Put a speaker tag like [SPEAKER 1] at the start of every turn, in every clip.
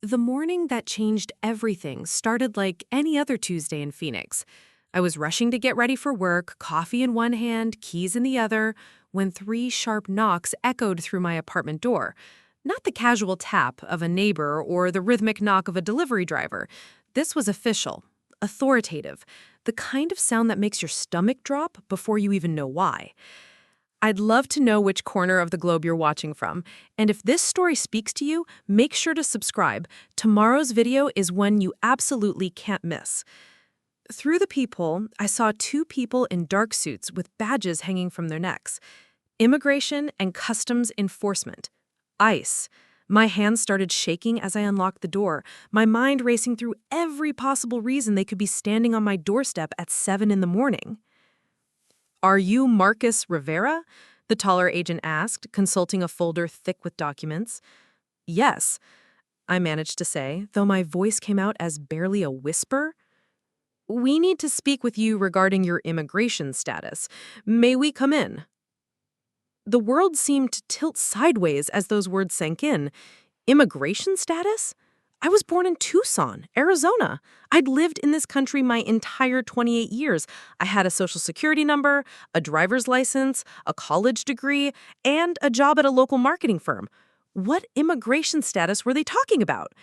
[SPEAKER 1] The morning that changed everything started like any other Tuesday in Phoenix. I was rushing to get ready for work, coffee in one hand, keys in the other, when three sharp knocks echoed through my apartment door. Not the casual tap of a neighbor or the rhythmic knock of a delivery driver. This was official, authoritative, the kind of sound that makes your stomach drop before you even know why. I'd love to know which corner of the globe you're watching from. And if this story speaks to you, make sure to subscribe. Tomorrow's video is one you absolutely can't miss. Through the peephole, I saw two people in dark suits with badges hanging from their necks. Immigration and Customs Enforcement. ICE. My hands started shaking as I unlocked the door, my mind racing through every possible reason they could be standing on my doorstep at 7 in the morning. "Are you Marcus Rivera?" the taller agent asked, consulting a folder thick with documents. "Yes," I managed to say, though my voice came out as barely a whisper. "We need to speak with you regarding your immigration status. May we come in?" The world seemed to tilt sideways as those words sank in. Immigration status? I was born in Tucson, Arizona. I'd lived in this country my entire 28 years. I had a social security number, a driver's license, a college degree, and a job at a local marketing firm. What immigration status were they talking about?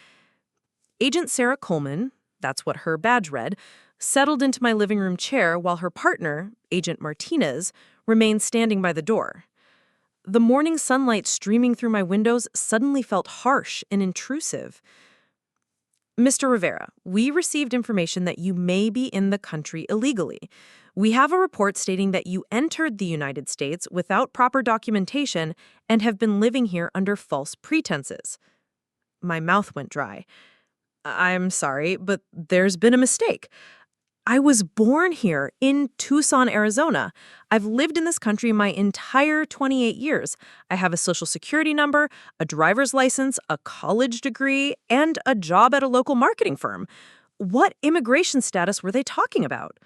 [SPEAKER 1] Agent Sarah Coleman, that's what her badge read, settled into my living room chair while her partner, Agent Martinez, remained standing by the door. The morning sunlight streaming through my windows suddenly felt harsh and intrusive. "Mr. Rivera, we received information that you may be in the country illegally. We have a report stating that you entered the United States without proper documentation and have been living here under false pretenses." My mouth went dry. "I'm sorry, but there's been a mistake. I was born here in Tucson, Arizona. I've lived in this country my entire 28 years. I have a social security number, a driver's license, a college degree, and a job at a local marketing firm. What immigration status were they talking about?"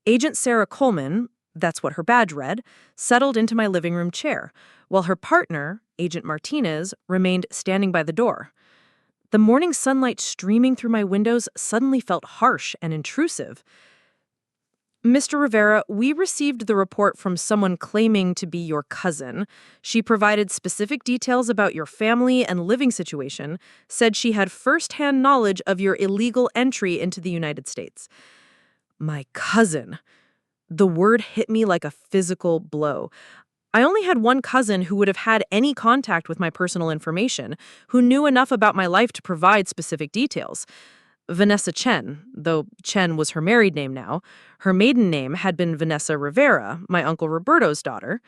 [SPEAKER 1] Agent Sarah Coleman, that's what her badge read, settled into my living room chair, while her partner, Agent Martinez, remained standing by the door. The morning sunlight streaming through my windows suddenly felt harsh and intrusive. "Mr. Rivera, we received the report from someone claiming to be your cousin. She provided specific details about your family and living situation, said she had firsthand knowledge of your illegal entry into the United States." My cousin. The word hit me like a physical blow. I only had one cousin who would have had any contact with my personal information, who knew enough about my life to provide specific details. Vanessa Chen, though Chen was her married name now. Her maiden name had been Vanessa Rivera, my Uncle Roberto's daughter.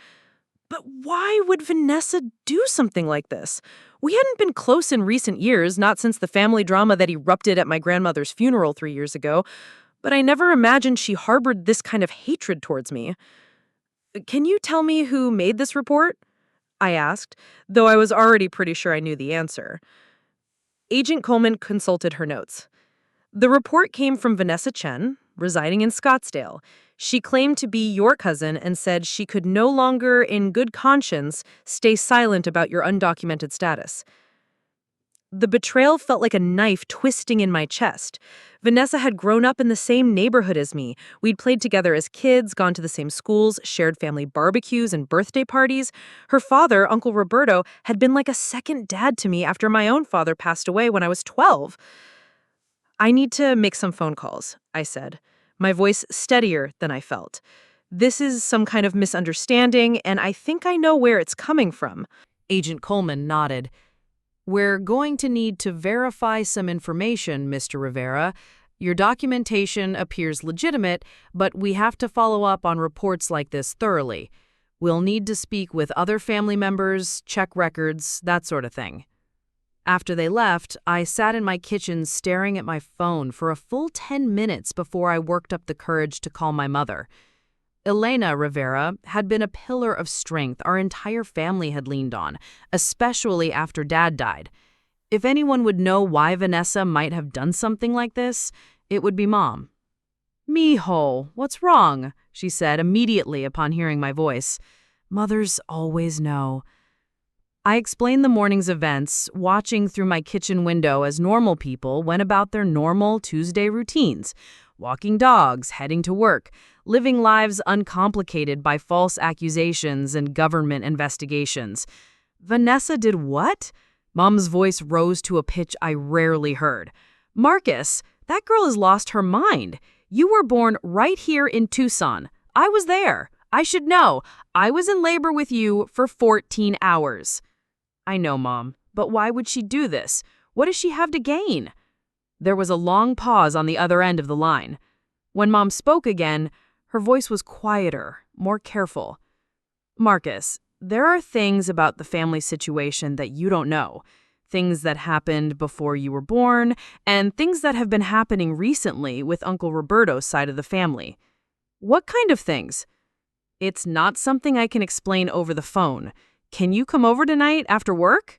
[SPEAKER 1] But why would Vanessa do something like this? We hadn't been close in recent years, not since the family drama that erupted at my grandmother's funeral 3 years ago, but I never imagined she harbored this kind of hatred towards me. "Can you tell me who made this report?" I asked, though I was already pretty sure I knew the answer. Agent Coleman consulted her notes. "The report came from Vanessa Chen, residing in Scottsdale. She claimed to be your cousin and said she could no longer, in good conscience, stay silent about your undocumented status." The betrayal felt like a knife twisting in my chest. Vanessa had grown up in the same neighborhood as me. We'd played together as kids, gone to the same schools, shared family barbecues and birthday parties. Her father, Uncle Roberto, had been like a second dad to me after my own father passed away when I was 12. "I need to make some phone calls," I said, my voice steadier than I felt. "This is some kind of misunderstanding, and I think I know where it's coming from." Agent Coleman nodded. "We're going to need to verify some information, Mr. Rivera. Your documentation appears legitimate, but we have to follow up on reports like this thoroughly. We'll need to speak with other family members, check records, that sort of thing." After they left, I sat in my kitchen staring at my phone for a full 10 minutes before I worked up the courage to call my mother. Elena Rivera had been a pillar of strength our entire family had leaned on, especially after Dad died. If anyone would know why Vanessa might have done something like this, it would be Mom. "Mijo, what's wrong?" she said immediately upon hearing my voice. Mothers always know. I explained the morning's events, watching through my kitchen window as normal people went about their normal Tuesday routines, walking dogs, heading to work, living lives uncomplicated by false accusations and government investigations. Vanessa did what? Mom's voice rose to a pitch I rarely heard. Marcus, that girl has lost her mind. You were born right here in Tucson. I was there. I should know. I was in labor with you for 14 hours. I know, Mom, but why would she do this? What does she have to gain? There was a long pause on the other end of the line. When Mom spoke again, her voice was quieter, more careful. Marcus, there are things about the family situation that you don't know. Things that happened before you were born, and things that have been happening recently with Uncle Roberto's side of the family. What kind of things? It's not something I can explain over the phone. Can you come over tonight after work?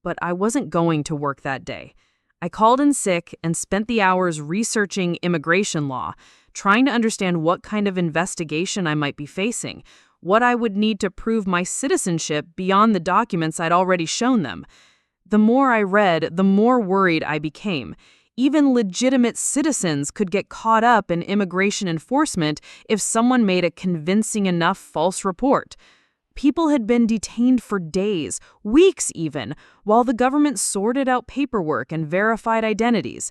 [SPEAKER 1] But I wasn't going to work that day. I called in sick and spent the hours researching immigration law, trying to understand what kind of investigation I might be facing, what I would need to prove my citizenship beyond the documents I'd already shown them. The more I read, the more worried I became. Even legitimate citizens could get caught up in immigration enforcement if someone made a convincing enough false report. People had been detained for days, weeks even, while the government sorted out paperwork and verified identities.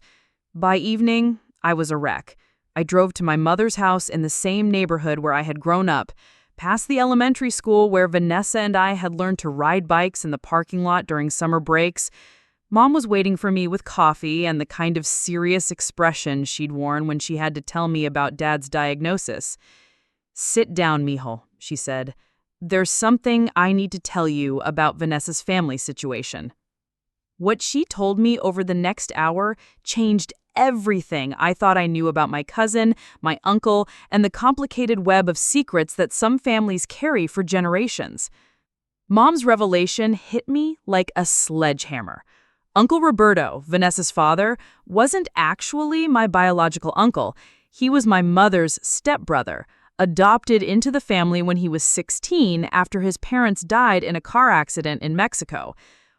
[SPEAKER 1] By evening, I was a wreck. I drove to my mother's house in the same neighborhood where I had grown up, past the elementary school where Vanessa and I had learned to ride bikes in the parking lot during summer breaks. Mom was waiting for me with coffee and the kind of serious expression she'd worn when she had to tell me about Dad's diagnosis. "Sit down, mijo," she said. "There's something I need to tell you about Vanessa's family situation." What she told me over the next hour changed everything I thought I knew about my cousin, my uncle, and the complicated web of secrets that some families carry for generations. Mom's revelation hit me like a sledgehammer. Uncle Roberto, Vanessa's father, wasn't actually my biological uncle. He was my mother's stepbrother, adopted into the family when he was 16 after his parents died in a car accident in Mexico.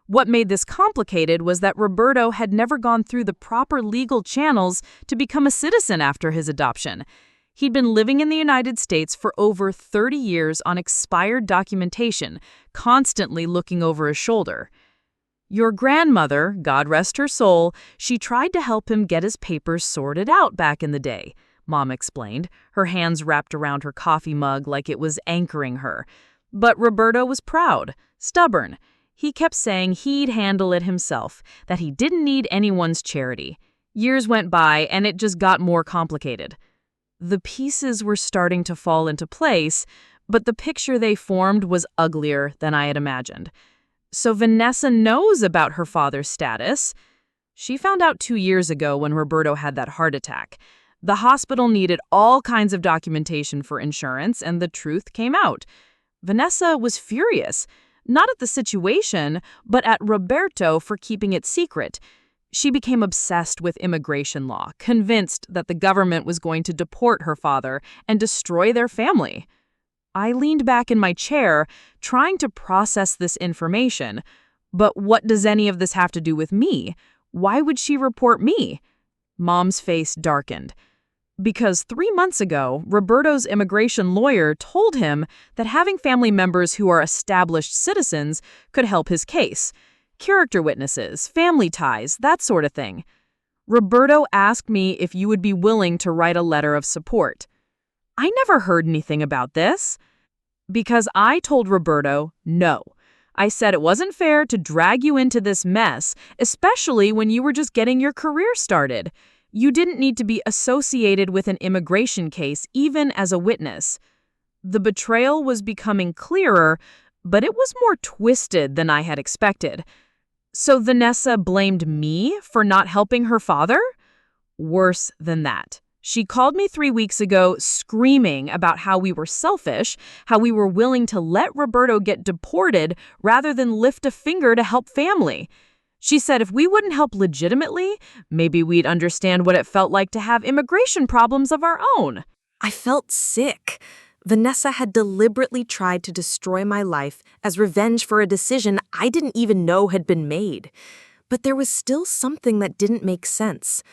[SPEAKER 1] What made this complicated was that Roberto had never gone through the proper legal channels to become a citizen after his adoption. He'd been living in the United States for over 30 years on expired documentation, constantly looking over his shoulder. Your grandmother, God rest her soul, she tried to help him get his papers sorted out back in the day, Mom explained, her hands wrapped around her coffee mug like it was anchoring her. But Roberto was proud, stubborn. He kept saying he'd handle it himself, that he didn't need anyone's charity. Years went by, and it just got more complicated. The pieces were starting to fall into place, but the picture they formed was uglier than I had imagined. So Vanessa knows about her father's status. She found out 2 years ago when Roberto had that heart attack. The hospital needed all kinds of documentation for insurance, and the truth came out. Vanessa was furious, not at the situation, but at Roberto for keeping it secret. She became obsessed with immigration law, convinced that the government was going to deport her father and destroy their family. I leaned back in my chair, trying to process this information. But what does any of this have to do with me? Why would she report me? Mom's face darkened. Because 3 months ago, Roberto's immigration lawyer told him that having family members who are established citizens could help his case. Character witnesses, family ties, that sort of thing. Roberto asked me if you would be willing to write a letter of support. I never heard anything about this. Because I told Roberto no. I said it wasn't fair to drag you into this mess, especially when you were just getting your career started. You didn't need to be associated with an immigration case, even as a witness. The betrayal was becoming clearer, but it was more twisted than I had expected. So Vanessa blamed me for not helping her father? Worse than that. She called me 3 weeks ago screaming about how we were selfish, how we were willing to let Roberto get deported rather than lift a finger to help family. She said if we wouldn't help legitimately, maybe we'd understand what it felt like to have immigration problems of our own. I felt sick.
[SPEAKER 2] Vanessa had deliberately tried to destroy my life as revenge for a decision I didn't even know had been made. But there was still something that didn't make sense.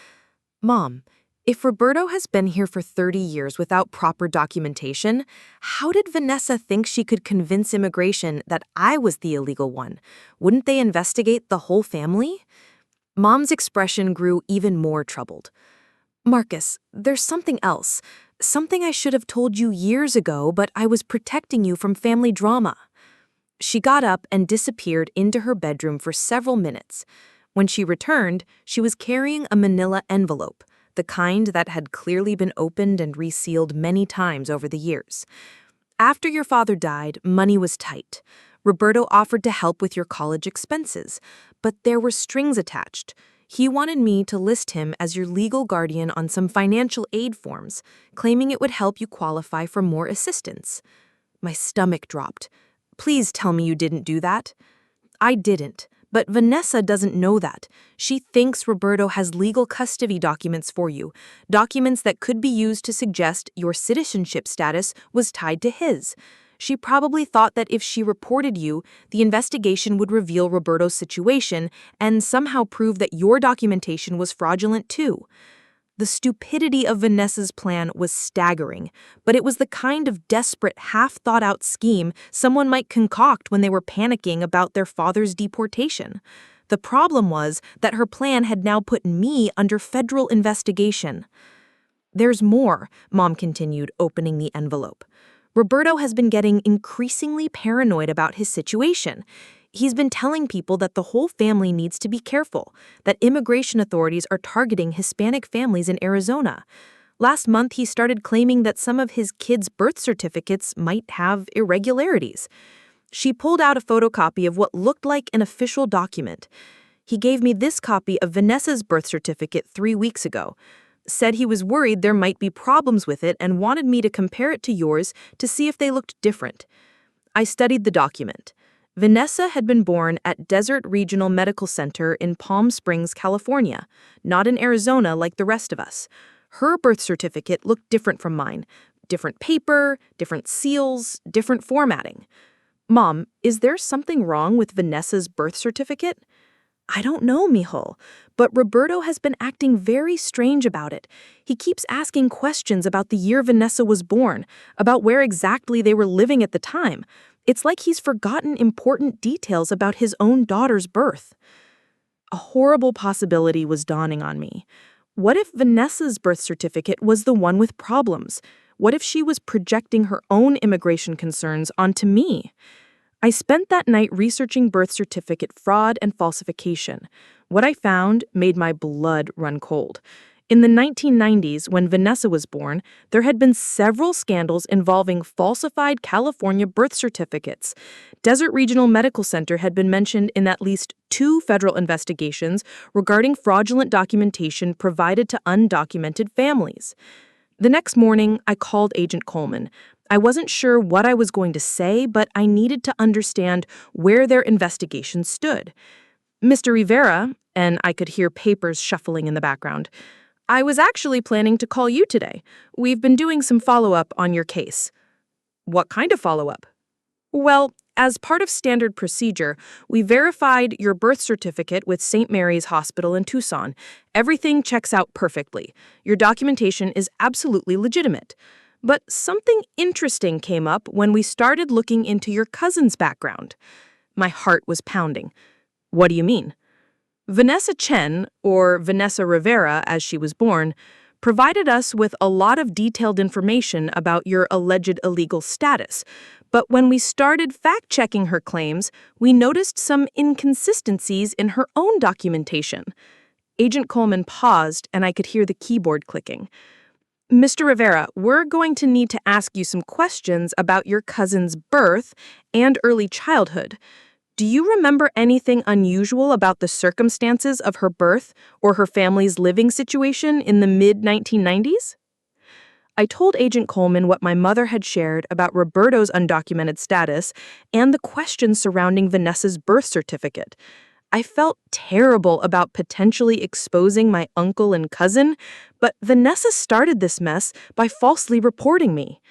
[SPEAKER 2] Mom, if Roberto has been here for 30 years without proper documentation, how did Vanessa think she could convince immigration that I was the illegal one? Wouldn't they investigate the whole family? Mom's expression grew even more troubled. Marcus, there's something else. Something I should have told you years ago, but I was protecting you from family drama. She got up and disappeared into her bedroom for several minutes. When she returned, she was carrying a manila envelope, the kind that had clearly been opened and resealed many times over the years. After your father died, money was tight. Roberto offered to help with your college expenses, but there were strings attached. He wanted me to list him as your legal guardian on some financial aid forms, claiming it would help you qualify for more assistance. My stomach dropped. Please tell me you didn't do that. I didn't, but Vanessa doesn't know that. She thinks Roberto has legal custody documents for you, documents that could be used to suggest your citizenship status was tied to his. She probably thought that if she reported you, the investigation would reveal Roberto's situation and somehow prove that your documentation was fraudulent too. The stupidity of Vanessa's plan was staggering, but it was the kind of desperate, half-thought-out scheme someone might concoct when they were panicking about their father's deportation. The problem was that her plan had now put me under federal investigation. There's more, Mom continued, opening the envelope. Roberto has been getting increasingly paranoid about his situation. He's been telling people that the whole family needs to be careful, that immigration authorities are targeting Hispanic families in Arizona. Last month, he started claiming that some of his kids' birth certificates might have irregularities. She pulled out a photocopy of what looked like an official document. He gave me this copy of Vanessa's birth certificate 3 weeks ago. Said he was worried there might be problems with it and wanted me to compare it to yours to see if they looked different. I studied the document. Vanessa had been born at Desert Regional Medical Center in Palm Springs, California, not in Arizona like the rest of us. Her birth certificate looked different from mine. Different paper, different seals, different formatting. Mom, is there something wrong with Vanessa's birth certificate? I don't know, mijo, but Roberto has been acting very strange about it. He keeps asking questions about the year Vanessa was born, about where exactly they were living at the time. It's like he's forgotten important details about his own daughter's birth. A horrible possibility was dawning on me. What if Vanessa's birth certificate was the one with problems? What if she was projecting her own immigration concerns onto me? I spent that night researching birth certificate fraud and falsification. What I found made my blood run cold. In the 1990s, when Vanessa was born, there had been several scandals involving falsified California birth certificates. Desert Regional Medical Center had been mentioned in at least 2 federal investigations regarding fraudulent documentation provided to undocumented families. The next morning, I called Agent Coleman. I wasn't sure what I was going to say, but I needed to understand where their investigation stood. Mr. Rivera, and I could hear papers shuffling in the background, I was actually planning to call you today. We've been doing some follow-up on your case. What kind of follow-up? Well, as part of standard procedure, we verified your birth certificate with St. Mary's Hospital in Tucson. Everything checks out perfectly. Your documentation is absolutely legitimate. But something interesting came up when we started looking into your cousin's background. My heart was pounding. What do you mean? Vanessa Chen, or Vanessa Rivera as she was born, provided us with a lot of detailed information about your alleged illegal status. But when we started fact-checking her claims, we noticed some inconsistencies in her own documentation. Agent Coleman paused, and I could hear the keyboard clicking. Mr. Rivera, we're going to need to ask you some questions about your cousin's birth and early childhood. Do you remember anything unusual about the circumstances of her birth or her family's living situation in the mid-1990s? I told Agent Coleman what my mother had shared about Roberto's undocumented status and the questions surrounding Vanessa's birth certificate. I felt terrible about potentially exposing my uncle and cousin, but Vanessa started this mess by falsely reporting me.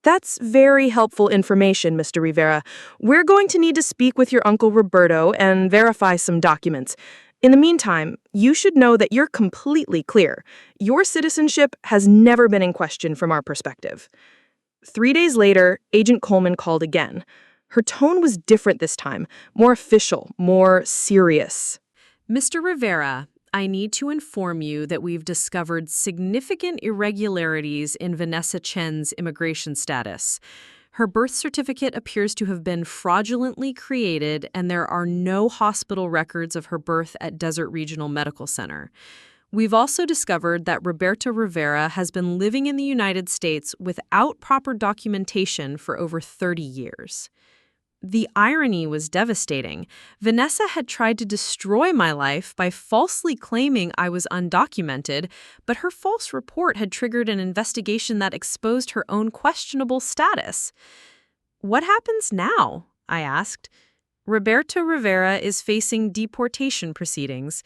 [SPEAKER 2] That's very helpful information, Mr. Rivera. We're going to need to speak with your Uncle Roberto and verify some documents. In the meantime, you should know that you're completely clear. Your citizenship has never been in question from our perspective. 3 days later, Agent Coleman called again. Her tone was different this time, more official, more serious.
[SPEAKER 1] Mr. Rivera, I need to inform you that we've discovered significant irregularities in Vanessa Chen's immigration status. Her birth certificate appears to have been fraudulently created, and there are no hospital records of her birth at Desert Regional Medical Center. We've also discovered that Roberto Rivera has been living in the United States without proper documentation for over 30 years. The irony was devastating. Vanessa had tried to destroy my life by falsely claiming I was undocumented, but her false report had triggered an investigation that exposed her own questionable status. What happens now? I asked. Roberto Rivera is facing deportation proceedings.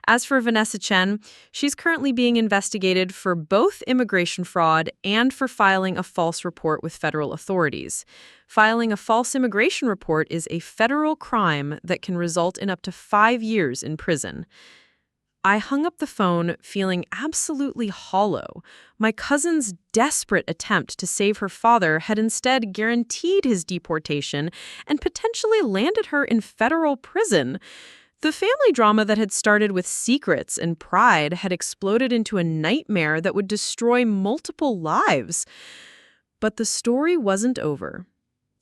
[SPEAKER 1] As for Vanessa Chen, she's currently being investigated for both immigration fraud and for filing a false report with federal authorities. Filing a false immigration report is a federal crime that can result in up to 5 years in prison. I hung up the phone feeling absolutely hollow. My cousin's desperate attempt to save her father had instead guaranteed his deportation and potentially landed her in federal prison. The family drama that had started with secrets and pride had exploded into a nightmare that would destroy multiple lives. But the story wasn't over.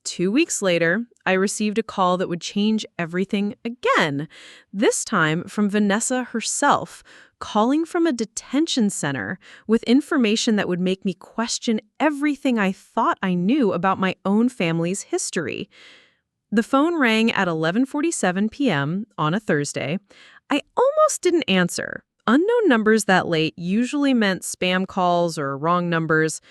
[SPEAKER 1] 2 weeks later, I received a call that would change everything again, this time from Vanessa herself, calling from a detention center with information that would make me question everything I thought I knew about my own family's history. The phone rang at 11:47 p.m. on a Thursday. I almost didn't answer. Unknown numbers that late usually meant spam calls or wrong numbers,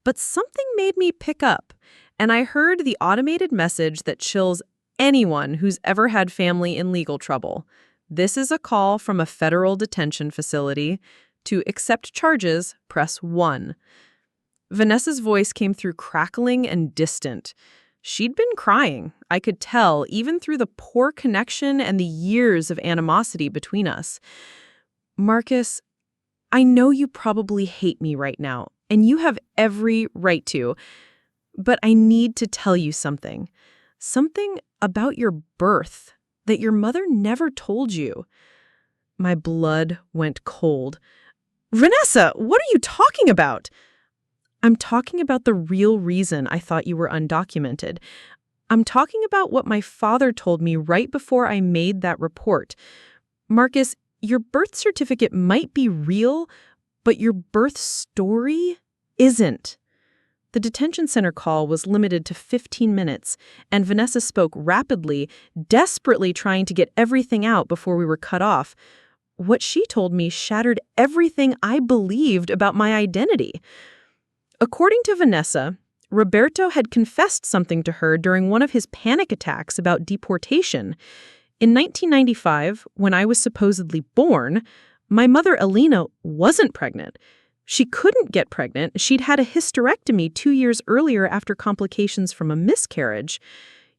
[SPEAKER 1] but something made me pick up, and I heard the automated message that chills anyone who's ever had family in legal trouble. This is a call from a federal detention facility. To accept charges, press 1. Vanessa's voice came through crackling and distant. She'd been crying, I could tell, even through the poor connection and the years of animosity between us. Marcus, I know you probably hate me right now, and you have every right to, but I need to tell you something. Something about your birth that your mother never told you. My blood went cold. Vanessa, what are you talking about? I'm talking about the real reason I thought you were undocumented. I'm talking about what my father told me right before I made that report. Marcus, your birth certificate might be real, but your birth story isn't. The detention center call was limited to 15 minutes, and Vanessa spoke rapidly, desperately trying to get everything out before we were cut off. What she told me shattered everything I believed about my identity. According to Vanessa, Roberto had confessed something to her during one of his panic attacks about deportation. In 1995, when I was supposedly born, my mother, Alina, wasn't pregnant. She couldn't get pregnant. She'd had a hysterectomy 2 years earlier after complications from a miscarriage.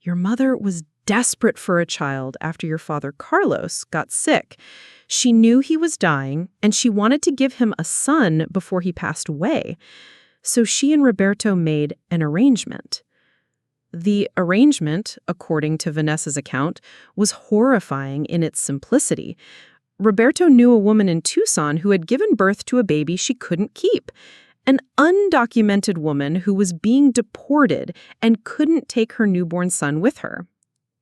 [SPEAKER 1] Your mother was desperate for a child after your father, Carlos, got sick. She knew he was dying, and she wanted to give him a son before he passed away. So she and Roberto made an arrangement. The arrangement, according to Vanessa's account, was horrifying in its simplicity. Roberto knew a woman in Tucson who had given birth to a baby she couldn't keep, an undocumented woman who was being deported and couldn't take her newborn son with her.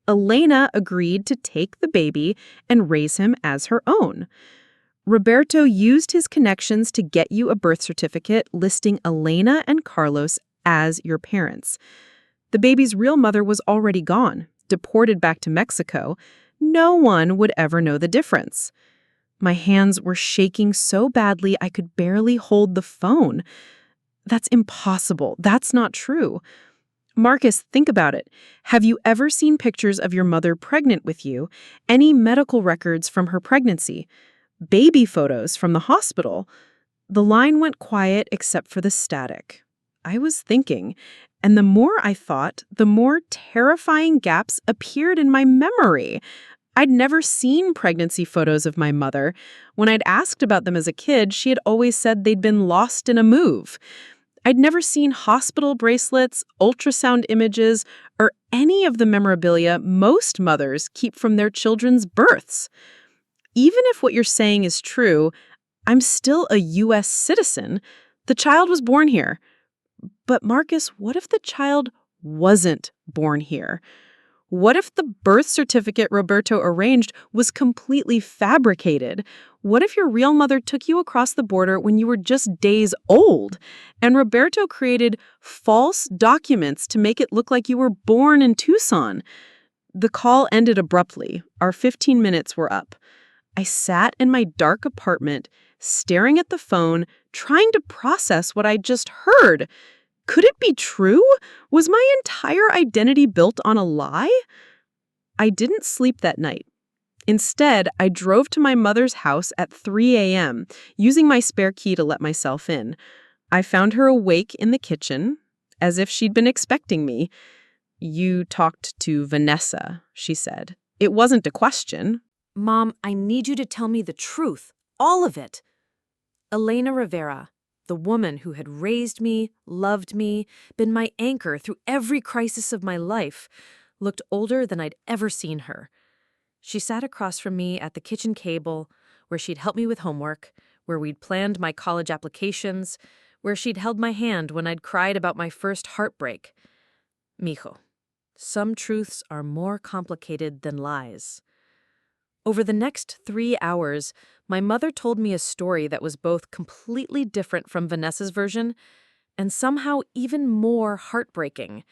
[SPEAKER 1] Elena agreed to take the baby and raise him as her own. Roberto used his connections to get you a birth certificate listing Elena and Carlos as your parents. The baby's real mother was already gone, deported back to Mexico. No one would ever know the difference. My hands were shaking so badly I could barely hold the phone. That's impossible. That's not true. Marcus, think about it. Have you ever seen pictures of your mother pregnant with you? Any medical records from her pregnancy? Baby photos from the hospital? The line went quiet except for the static. I was thinking,
[SPEAKER 3] And the more I thought, the more terrifying gaps appeared in my memory. I'd never seen pregnancy photos of my mother. When I'd asked about them as a kid, she had always said they'd been lost in a move. I'd never seen hospital bracelets, ultrasound images, or any of the memorabilia most mothers keep from their children's births. Even if what you're saying is true, I'm still a U.S. citizen. The child was born here. But Marcus, what if the child wasn't born here? What if the birth certificate Roberto arranged was completely fabricated? What if your real mother took you across the border when you were just days old, and Roberto created false documents to make it look like you were born in Tucson? The call ended abruptly. Our 15 minutes were up. I sat in my dark apartment, staring at the phone, trying to process what I'd just heard. Could it be true? Was my entire identity built on a lie? I didn't sleep that night. Instead, I drove to my mother's house at 3 a.m., using my spare key to let myself in. I found her awake in the kitchen, as if she'd been expecting me. "You talked to Vanessa," she said. It wasn't a question.
[SPEAKER 2] Mom, I need you to tell me the truth. All of it. Elena Rivera, the woman who had raised me, loved me, been my anchor through every crisis of my life, looked older than I'd ever seen her. She sat across from me at the kitchen table, where she'd helped me with homework, where we'd planned my college applications, where she'd held my hand when I'd cried about my first heartbreak. Mijo, some truths are more complicated than lies. Over the next 3 hours, my mother told me a story that was both completely different from Vanessa's version and somehow even more heartbreaking.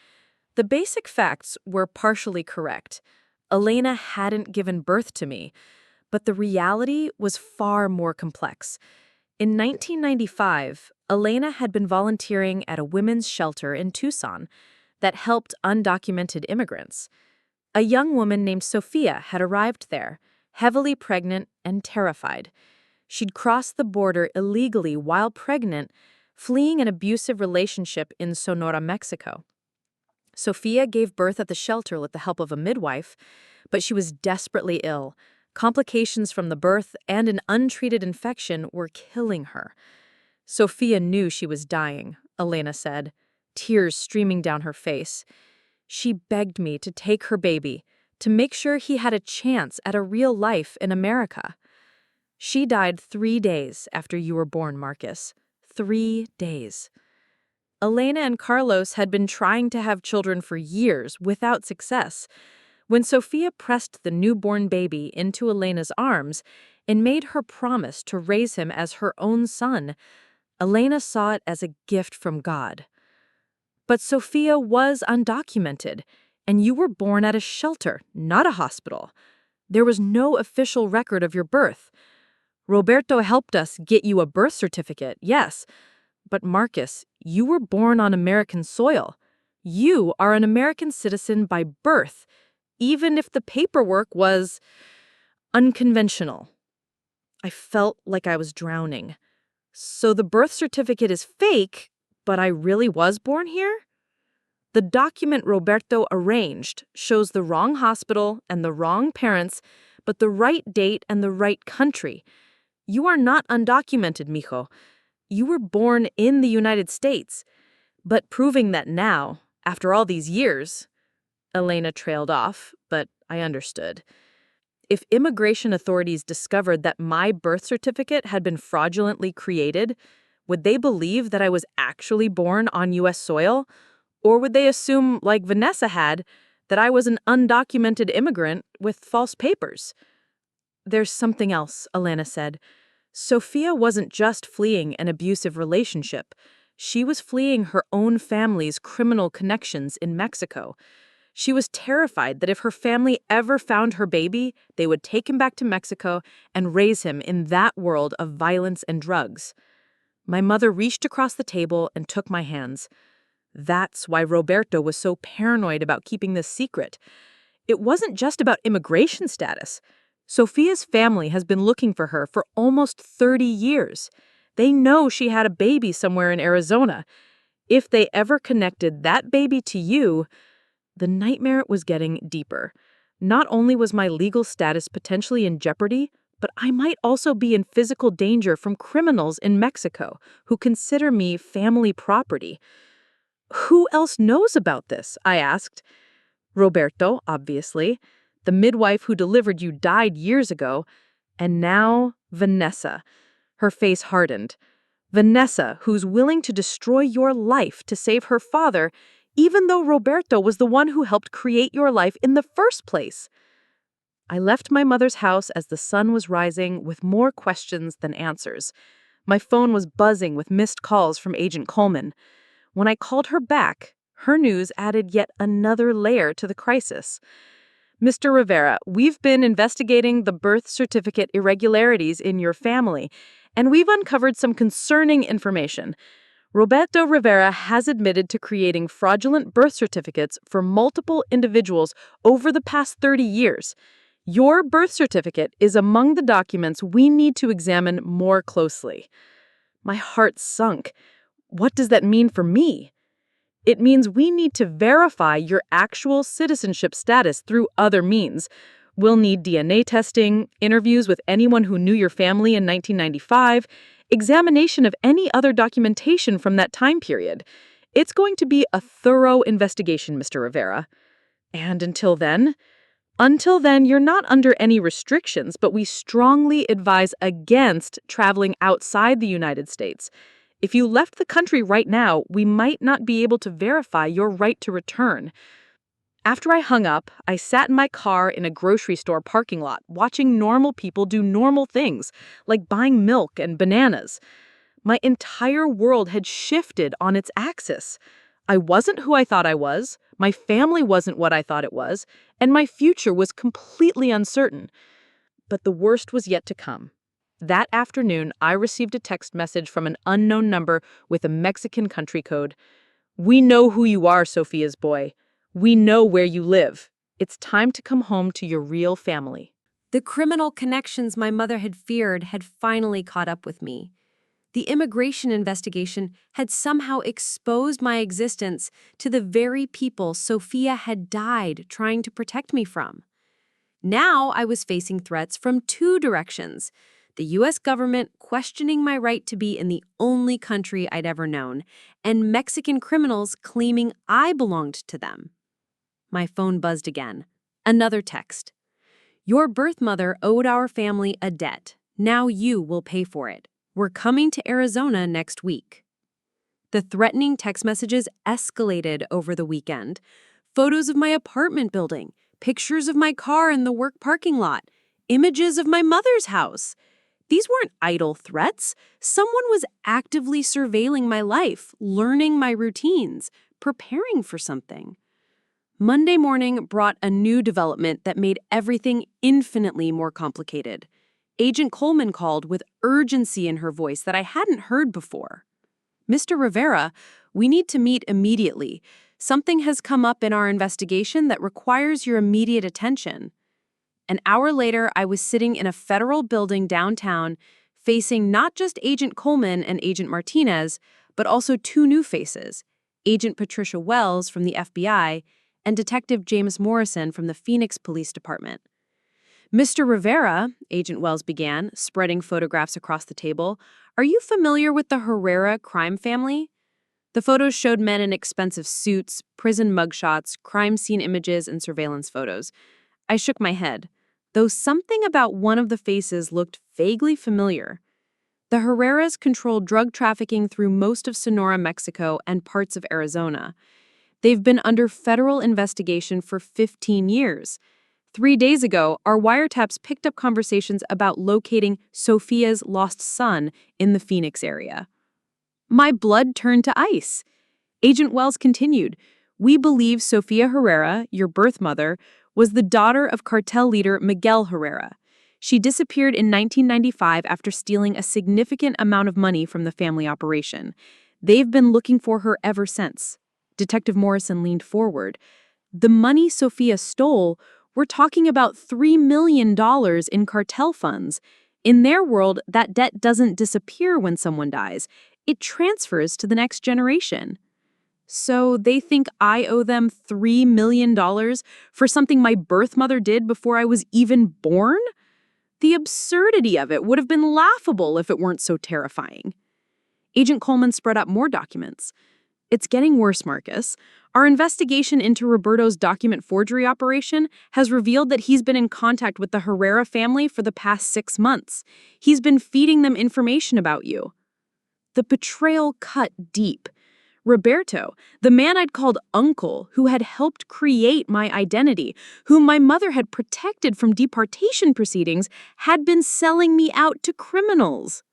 [SPEAKER 2] The basic facts were partially correct. Elena hadn't given birth to me, but the reality was far more complex. In 1995, Elena had been volunteering at a women's shelter in Tucson that helped undocumented immigrants. A young woman named Sophia had arrived there, heavily pregnant and terrified. She'd crossed the border illegally while pregnant, fleeing an abusive relationship in Sonora, Mexico. Sophia gave birth at the shelter with the help of a midwife, but she was desperately ill. Complications from the birth and an untreated infection were killing her. Sophia knew she was dying, Elena said, tears streaming down her face. She begged me to take her baby, to make sure he had a chance at a real life in America. She died 3 days after you were born, Marcus. 3 days. Elena and Carlos had been trying to have children for years without success. When Sophia pressed the newborn baby into Elena's arms and made her promise to raise him as her own son, Elena saw it as a gift from God. But Sophia was undocumented, and you were born at a shelter, not a hospital. There was no official record of your birth. Roberto helped us get you a birth certificate, yes. But Marcus, you were born on American soil. You are an American citizen by birth, even if the paperwork was unconventional. I felt like I was drowning. So the birth certificate is fake, but I really was born here? The document Roberto arranged shows the wrong hospital and the wrong parents, but the right date and the right country. You are not undocumented, mijo. You were born in the United States. But proving that now, after all these years, Elena trailed off, but I understood. If immigration authorities discovered that my birth certificate had been fraudulently created, would they believe that I was actually born on U.S. soil? Or would they assume, like Vanessa had, that I was an undocumented immigrant with false papers? There's something else, Elena said. Sophia wasn't just fleeing an abusive relationship. She was fleeing her own family's criminal connections in Mexico. She was terrified that if her family ever found her baby, they would take him back to Mexico and raise him in that world of violence and drugs. My mother reached across the table and took my hands. That's why Roberto was so paranoid about keeping this secret. It wasn't just about immigration status. Sophia's family has been looking for her for almost 30 years. They know she had a baby somewhere in Arizona.
[SPEAKER 3] If they ever connected that baby to you, the nightmare was getting deeper. Not only was my legal status potentially in jeopardy, but I might also be in physical danger from criminals in Mexico who consider me family property. Who else knows about this? I asked. Roberto, obviously. The midwife who delivered you died years ago. And now, Vanessa. Her face hardened. Vanessa, who's willing to destroy your life to save her father, even though Roberto was the one who helped create your life in the first place. I left my mother's house as the sun was rising with more questions than answers. My phone was buzzing with missed calls from Agent Coleman. When I called her back, her news added yet another layer to the crisis. Mr. Rivera, we've been investigating the birth certificate irregularities in your family, and we've uncovered some concerning information. Roberto Rivera has admitted to creating fraudulent birth certificates for multiple individuals over the past 30 years. Your birth certificate is among the documents we need to examine more closely. My heart sunk. What does that mean for me? It means we need to verify your actual citizenship status through other means. We'll need DNA testing, interviews with anyone who knew your family in 1995, examination of any other documentation from that time period. It's going to be a thorough investigation, Mr. Rivera. And until then, you're not under any restrictions, but we strongly advise against traveling outside the United States. If you left the country right now, we might not be able to verify your right to return. After I hung up, I sat in my car in a grocery store parking lot, watching normal people do normal things, like buying milk and bananas. My entire world had shifted on its axis. I wasn't who I thought I was, my family wasn't what I thought it was, and my future was completely uncertain. But the worst was yet to come. That afternoon, I received a text message from an unknown number with a Mexican country code. "We know who you are, Sophia's boy. We know where you live. It's time to come home to your real family."
[SPEAKER 1] The criminal connections my mother had feared had finally caught up with me. The immigration investigation had somehow exposed my existence to the very people Sophia had died trying to protect me from. Now I was facing threats from two directions: the U.S. government questioning my right to be in the only country I'd ever known, and Mexican criminals claiming I belonged to them. My phone buzzed again. Another text. "Your birth mother owed our family a debt. Now you will pay for it. We're coming to Arizona next week." The threatening text messages escalated over the weekend. Photos of my apartment building, pictures of my car in the work parking lot, images of my mother's house. These weren't idle threats. Someone was actively surveilling my life, learning my routines, preparing for something. Monday morning brought a new development that made everything infinitely more complicated. Agent Coleman called with urgency in her voice that I hadn't heard before. "Mr. Rivera, we need to meet immediately. Something has come up in our investigation that requires your immediate attention." An hour later, I was sitting in a federal building downtown, facing not just Agent Coleman and Agent Martinez, but also two new faces: Agent Patricia Wells from the FBI and Detective James Morrison from the Phoenix Police Department. "Mr. Rivera," Agent Wells began, spreading photographs across the table, "are you familiar with the Herrera crime family?" The photos showed men in expensive suits, prison mugshots, crime scene images, and surveillance photos. I shook my head, though something about one of the faces looked vaguely familiar. The Herreras controlled drug trafficking through most of Sonora, Mexico, and parts of Arizona. They've been under federal investigation for 15 years. 3 days ago, our wiretaps picked up conversations about locating Sophia's lost son in the Phoenix area. My blood turned to ice. Agent Wells continued, "We believe Sophia Herrera, your birth mother, was the daughter of cartel leader Miguel Herrera. She disappeared in 1995 after stealing a significant amount of money from the family operation. They've been looking for her ever since." Detective Morrison leaned forward. "The money Sophia stole, we're talking about $3 million in cartel funds. In their world, that debt doesn't disappear when someone dies. It transfers to the next generation."
[SPEAKER 3] So they think I owe them $3 million for something my birth mother did before I was even born? The absurdity of it would have been laughable if it weren't so terrifying. Agent Coleman spread out more documents. It's getting worse, Marcus. Our investigation into Roberto's document forgery operation has revealed that he's been in contact with the Herrera family for the past 6 months. He's been feeding them information about you. The betrayal cut deep. Roberto, the man I'd called uncle, who had helped create my identity, whom my mother had protected from deportation proceedings, had been selling me out to criminals.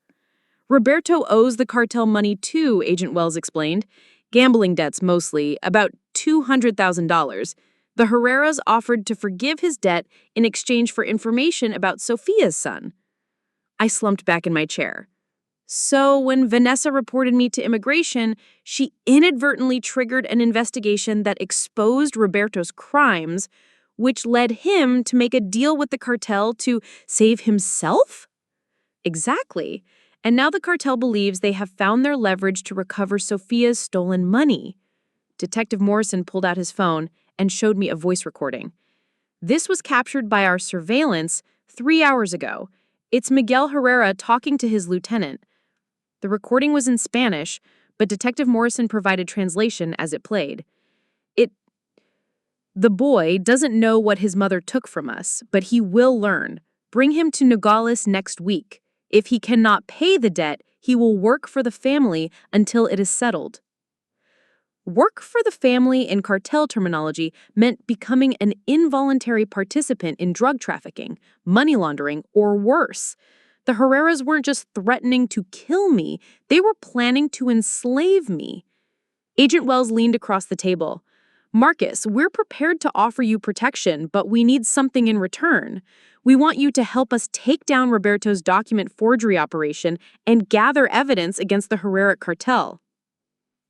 [SPEAKER 3] Roberto owes the cartel money too, Agent Wells explained. Gambling debts mostly, about $200,000. The Herreras offered to forgive his debt in exchange for information about Sophia's son. I slumped back in my chair. So when Vanessa reported me to immigration, she inadvertently triggered an investigation that exposed Roberto's crimes, which led him to make a deal with the cartel to save himself? Exactly. And now the cartel believes they have found their leverage to recover Sophia's stolen money. Detective Morrison pulled out his phone and showed me a voice recording. This was captured by our surveillance 3 hours ago. It's Miguel Herrera talking to his lieutenant. The recording was in Spanish, but Detective Morrison provided translation as it played. The boy doesn't know what his mother took from us, but he will learn. Bring him to Nogales next week. If he cannot pay the debt, he will work for the family until it is settled. Work for the family in cartel terminology meant becoming an involuntary participant in drug trafficking, money laundering, or worse. The Herreras weren't just threatening to kill me, they were planning to enslave me. Agent Wells leaned across the table. Marcus, we're prepared to offer you protection, but we need something in return. We want you to help us take down Roberto's document forgery operation and gather evidence against the Herrera cartel.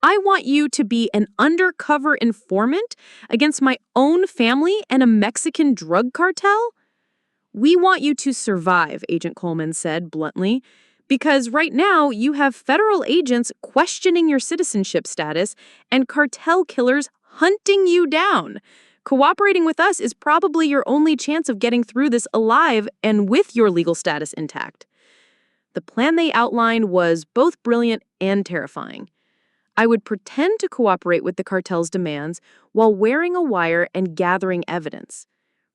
[SPEAKER 3] I want you to be an undercover informant against my own family and a Mexican drug cartel? We want you to survive, Agent Coleman said bluntly, because right now you have federal agents questioning your citizenship status and cartel killers hunting you down. Cooperating with us is probably your only chance of getting through this alive and with your legal status intact. The plan they outlined was both brilliant and terrifying. I would pretend to cooperate with the cartel's demands while wearing a wire and gathering evidence.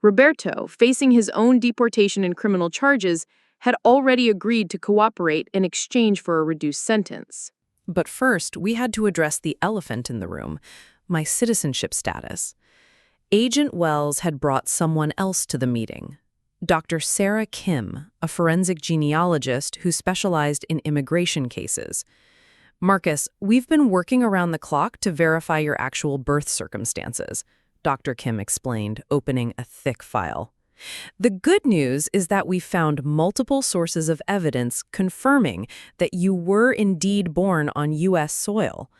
[SPEAKER 3] Roberto, facing his own deportation and criminal charges, had already agreed to cooperate in exchange for a reduced sentence.
[SPEAKER 1] But first, we had to address the elephant in the room, my citizenship status. Agent Wells had brought someone else to the meeting. Dr. Sarah Kim, a forensic genealogist who specialized in immigration cases. Marcus, we've been working around the clock to verify your actual birth circumstances, Dr. Kim explained, opening a thick file. The good news is that we found multiple sources of evidence confirming that you were indeed born on U.S. soil.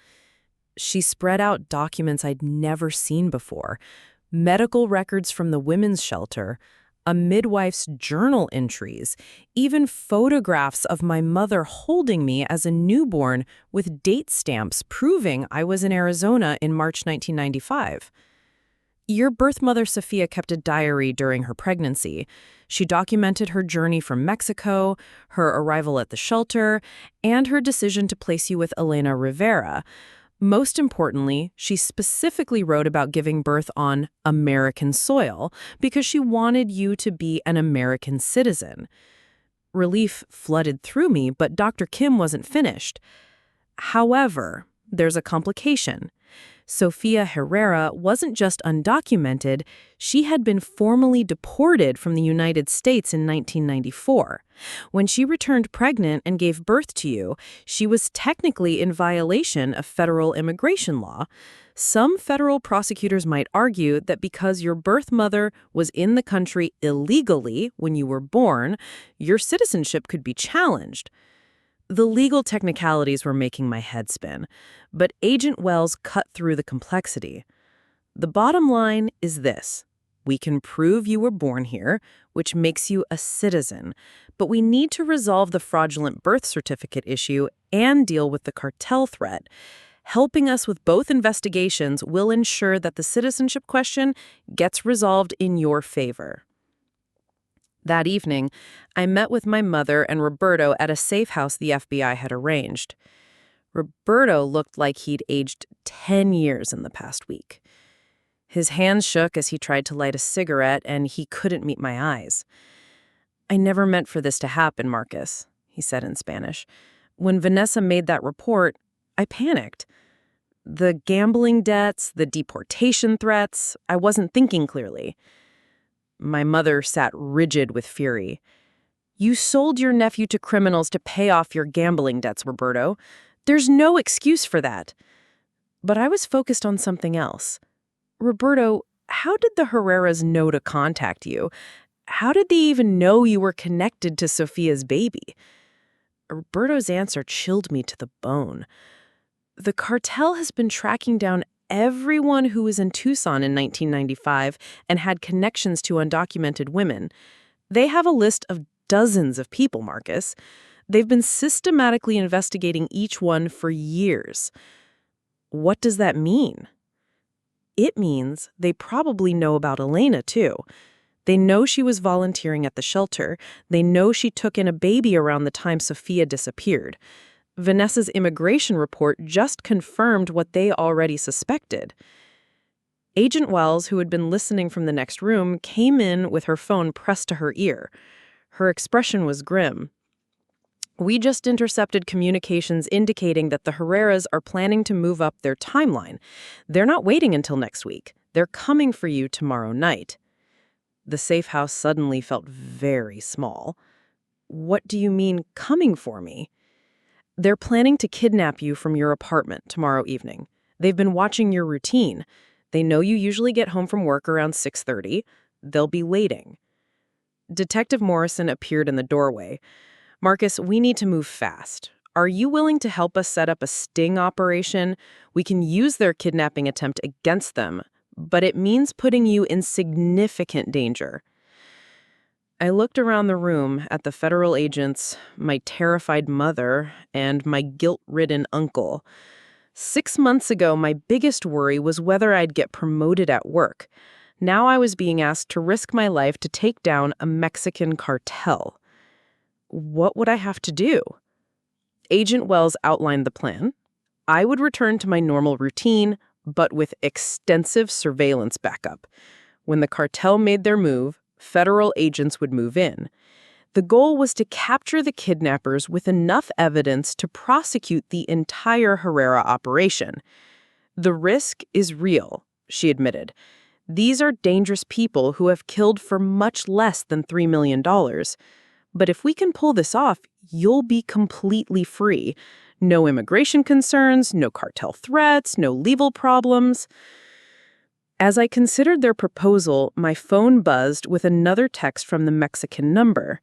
[SPEAKER 1] She spread out documents I'd never seen before, medical records from the women's shelter, a midwife's journal entries, even photographs of my mother holding me as a newborn with date stamps proving I was in Arizona in March 1995. Your birth mother, Sophia, kept a diary during her pregnancy. She documented her journey from Mexico, her arrival at the shelter, and her decision to place you with Elena Rivera. Most importantly, she specifically wrote about giving birth on American soil because she wanted you to be an American citizen. Relief flooded through me, but Dr. Kim wasn't finished. However, there's a complication. Sofia Herrera wasn't just undocumented, she had been formally deported from the United States in 1994. When she returned pregnant and gave birth to you, she was technically in violation of federal immigration law. Some federal prosecutors might argue that because your birth mother was in the country illegally when you were born, your citizenship could be challenged. The legal technicalities were making my head spin, but Agent Wells cut through the complexity. The bottom line is this. We can prove you were born here, which makes you a citizen, but we need to resolve the fraudulent birth certificate issue and deal with the cartel threat.
[SPEAKER 3] Helping us with both investigations will ensure that the citizenship question gets resolved in your favor. That evening, I met with my mother and Roberto at a safe house the FBI had arranged. Roberto looked like he'd aged 10 years in the past week. His hands shook as he tried to light a cigarette, and he couldn't meet my eyes. "I never meant for this to happen, Marcus," he said in Spanish. "When Vanessa made that report, I panicked. The gambling debts, the deportation threats, I wasn't thinking clearly." My mother sat rigid with fury. "You sold your nephew to criminals to pay off your gambling debts, Roberto. There's no excuse for that." But I was focused on something else. "Roberto, how did the Herreras know to contact you? How did they even know you were connected to Sophia's baby?" Roberto's answer chilled me to the bone. "The cartel has been tracking down everyone who was in Tucson in 1995 and had connections to undocumented women. They have a list of dozens of people, Marcus. They've been systematically investigating each one for years." "What does that mean?" "It means they probably know about Elena, too. They know she was volunteering at the shelter. They know she took in a baby around the time Sophia disappeared. Vanessa's immigration report just confirmed what they already suspected." Agent Wells, who had been listening from the next room, came in with her phone pressed to her ear. Her expression was grim. "We just intercepted communications indicating that the Herreras are planning to move up their timeline. They're not waiting until next week. They're coming for you tomorrow night." The safe house suddenly felt very small. "What do you mean, coming for me?" "They're planning to kidnap you from your apartment tomorrow evening. They've been watching your routine. They know you usually get home from work around 6:30. They'll be waiting." Detective Morrison appeared in the doorway. "Marcus, we need to move fast. Are you willing to help us set up a sting operation? We can use their kidnapping attempt against them, but it means putting you in significant danger." I looked around the room at the federal agents, my terrified mother, and my guilt-ridden uncle. 6 months ago, my biggest worry was whether I'd get promoted at work. Now I was being asked to risk my life to take down a Mexican cartel. What would I have to do? Agent Wells outlined the plan. I would return to my normal routine, but with extensive surveillance backup. When the cartel made their move, federal agents would move in. The goal was to capture the kidnappers with enough evidence to prosecute the entire Herrera operation. "The risk is real," she admitted. "These are dangerous people who have killed for much less than $3 million. But if we can pull this off, you'll be completely free. No immigration concerns, no cartel threats, no legal problems." As I considered their proposal, my phone buzzed with another text from the Mexican number.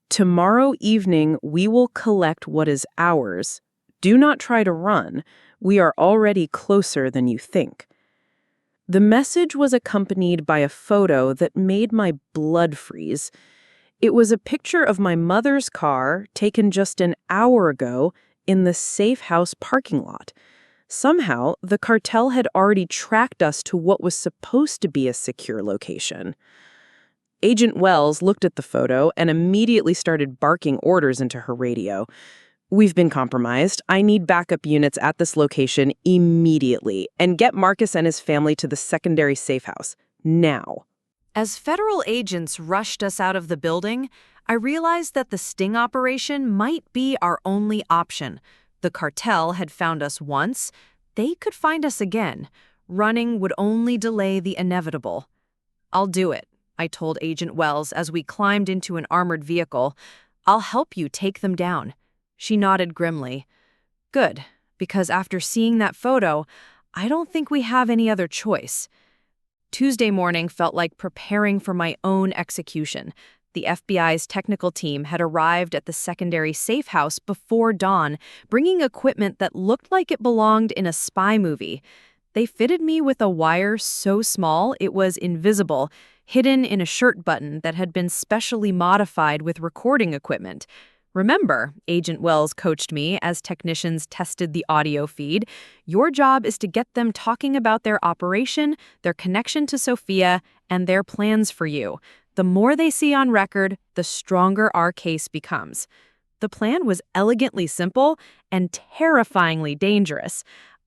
[SPEAKER 3] "Tomorrow evening, we will collect what is ours. Do not try to run. We are already closer than you think." The message was accompanied by a photo that made my blood freeze. It was a picture of my mother's car taken just an hour ago in the safe house parking lot. Somehow, the cartel had already tracked us to what was supposed to be a secure location. Agent Wells looked at the photo and immediately started barking orders into her radio. "We've been compromised. I need backup units at this location immediately, and get Marcus and his family to the secondary safe house. Now."
[SPEAKER 1] As federal agents rushed us out of the building, I realized that the sting operation might be our only option. The cartel had found us once. They could find us again. Running would only delay the inevitable. "I'll do it," I told Agent Wells as we climbed into an armored vehicle. "I'll help you take them down." She nodded grimly. "Good, because after seeing that photo, I don't think we have any other choice." Tuesday morning felt like preparing for my own execution. The FBI's technical team had arrived at the secondary safe house before dawn, bringing equipment that looked like it belonged in a spy movie. They fitted me with a wire so small it was invisible, hidden in a shirt button that had been specially modified with recording equipment. Remember, Agent Wells coached me as technicians tested the audio feed. Your job is to get them talking about their operation, their connection to Sophia, and their plans for you. The more they see on record, the stronger our case becomes. The plan was elegantly simple and terrifyingly dangerous.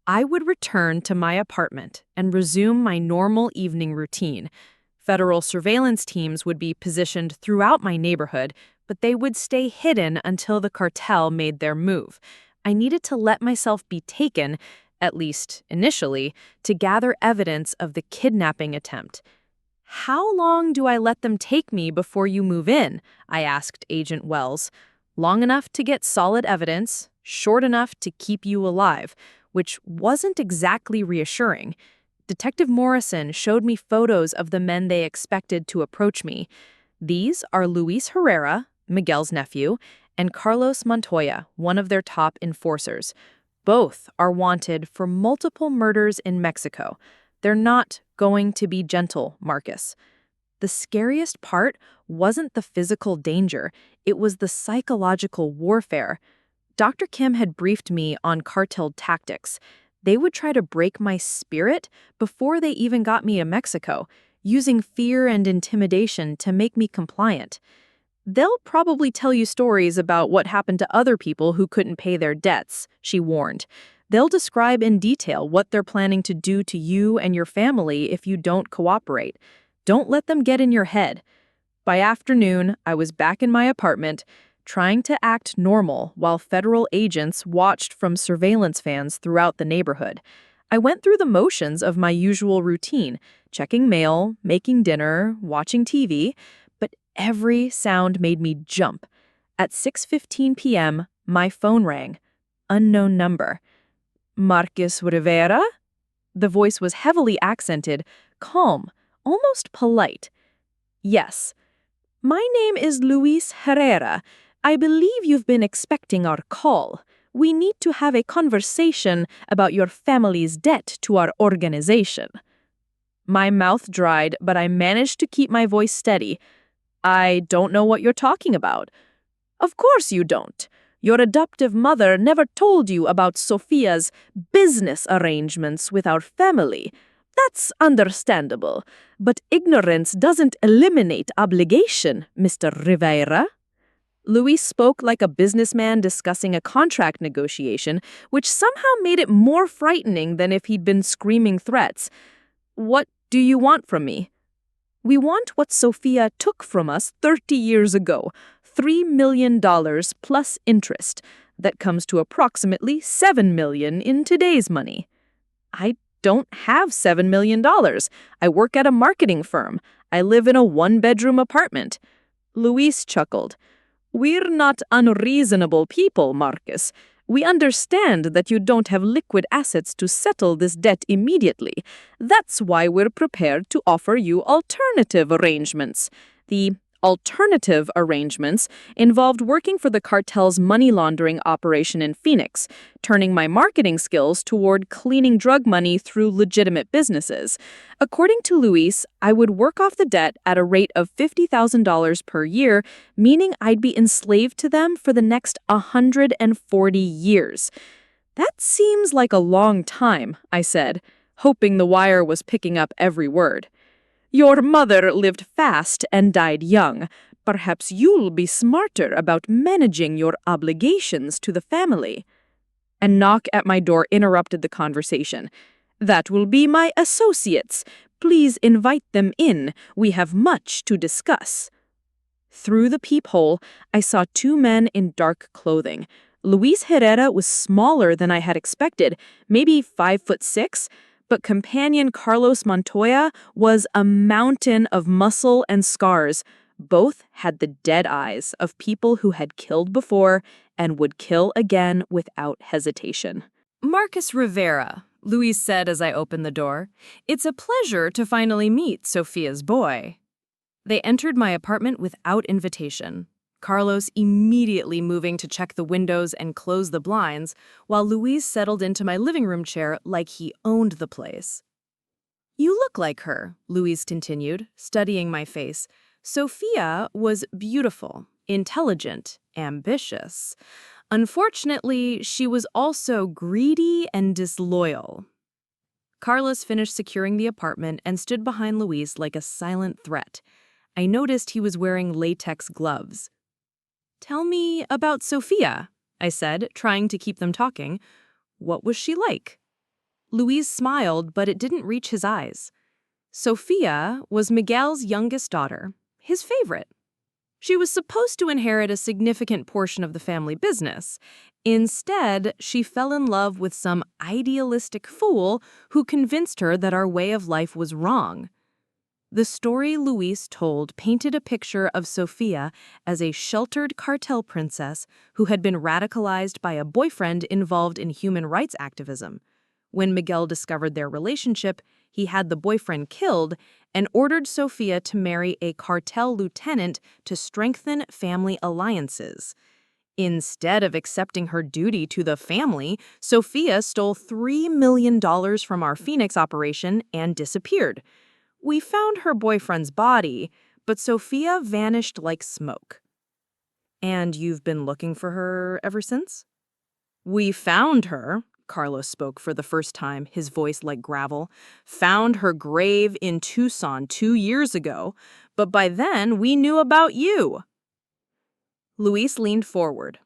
[SPEAKER 1] I would return to my apartment and resume my normal evening routine. Federal surveillance teams would be positioned throughout my neighborhood, but they would stay hidden until the cartel made their move. I needed to let myself be taken, at least initially, to gather evidence of the kidnapping attempt. "How long do I let them take me before you move in?" I asked Agent Wells. "Long enough to get solid evidence, short enough to keep you alive," which wasn't exactly reassuring. Detective Morrison showed me photos of the men they expected to approach me. These are Luis Herrera, Miguel's nephew, and Carlos Montoya, one of their top enforcers. Both are wanted for multiple murders in Mexico. They're not going to be gentle, Marcus. The scariest part wasn't the physical danger, it was the psychological warfare. Dr. Kim had briefed me on cartel tactics. They would try to break my spirit before they even got me to Mexico, using fear and intimidation to make me compliant. "They'll probably tell you stories about what happened to other people who couldn't pay their debts," she warned. "They'll describe in detail what they're planning to do to you and your family if you don't cooperate. Don't let them get in your head." By afternoon, I was back in my apartment, trying to act normal while federal agents watched from surveillance vans throughout the neighborhood. I went through the motions of my usual routine, checking mail, making dinner, watching TV, but every sound made me jump. At 6:15 p.m., my phone rang. Unknown number. "Marcus Rivera?" The voice was heavily accented, calm, almost polite. "Yes. My name is Luis Herrera. I believe you've been expecting our call. We need to have a conversation about your family's debt to our organization." My mouth dried, but I managed to keep my voice steady. "I don't know what you're talking about." "Of course you don't. Your adoptive mother never told you about Sophia's business arrangements with our family. That's understandable, but ignorance doesn't eliminate obligation, Mr. Rivera." Luis spoke like a businessman discussing a contract negotiation, which somehow made it more frightening than if he'd been screaming threats. "What do you want from me?" "We want what Sophia took from us 30 years ago, $3 million plus interest. That comes to approximately $7 million in today's money." "I don't have $7 million. I work at a marketing firm. I live in a one-bedroom apartment." Luis chuckled. "We're not unreasonable people, Marcus. We understand that you don't have liquid assets to settle this debt immediately. That's why we're prepared to offer you alternative arrangements." The alternative arrangements involved working for the cartel's money laundering operation in Phoenix, turning my marketing skills toward cleaning drug money through legitimate businesses. According to Luis, I would work off the debt at a rate of $50,000 per year, meaning I'd be enslaved to them for the next 140 years. "That seems like a long time," I said, hoping the wire was picking up every word. "Your mother lived fast and died young. Perhaps you'll be smarter about managing your obligations to the family." A knock at my door interrupted the conversation. "That will be my associates. Please invite them in. We have much to discuss." Through the peephole, I saw two men in dark clothing. Luis Herrera was smaller than I had expected, maybe 5'6", but companion Carlos Montoya was a mountain of muscle and scars. Both had the dead eyes of people who had killed before and would kill again without hesitation.
[SPEAKER 4] "Marcus Rivera," Luis said as I opened the door. "It's a pleasure to finally meet Sophia's boy." They entered my apartment without invitation. Carlos immediately moving to check the windows and close the blinds, while Luis settled into my living room chair like he owned the place. "You look like her," Luis continued, studying my face. "Sophia was beautiful, intelligent, ambitious. Unfortunately, she was also greedy and disloyal. Carlos finished securing the apartment and stood behind Luis like a silent threat. I noticed he was wearing latex gloves. "Tell me about Sophia," I said, trying to keep them talking. "What was she like?" Luis smiled, but it didn't reach his eyes. Sophia was Miguel's youngest daughter, his favorite. She was supposed to inherit a significant portion of the family business. Instead, she fell in love with some idealistic fool who convinced her that our way of life was wrong. The story Luis told painted a picture of Sophia as a sheltered cartel princess who had been radicalized by a boyfriend involved in human rights activism. When Miguel discovered their relationship, he had the boyfriend killed and ordered Sophia to marry a cartel lieutenant to strengthen family alliances. Instead of accepting her duty to the family, Sophia stole $3 million from our Phoenix operation and disappeared. We found her boyfriend's body, but Sophia vanished like smoke. "And you've been looking for her ever since?" "We found her," Carlos spoke for the first time, his voice like gravel, "found her grave in Tucson 2 years ago, but by then we knew about you." Luis leaned forward.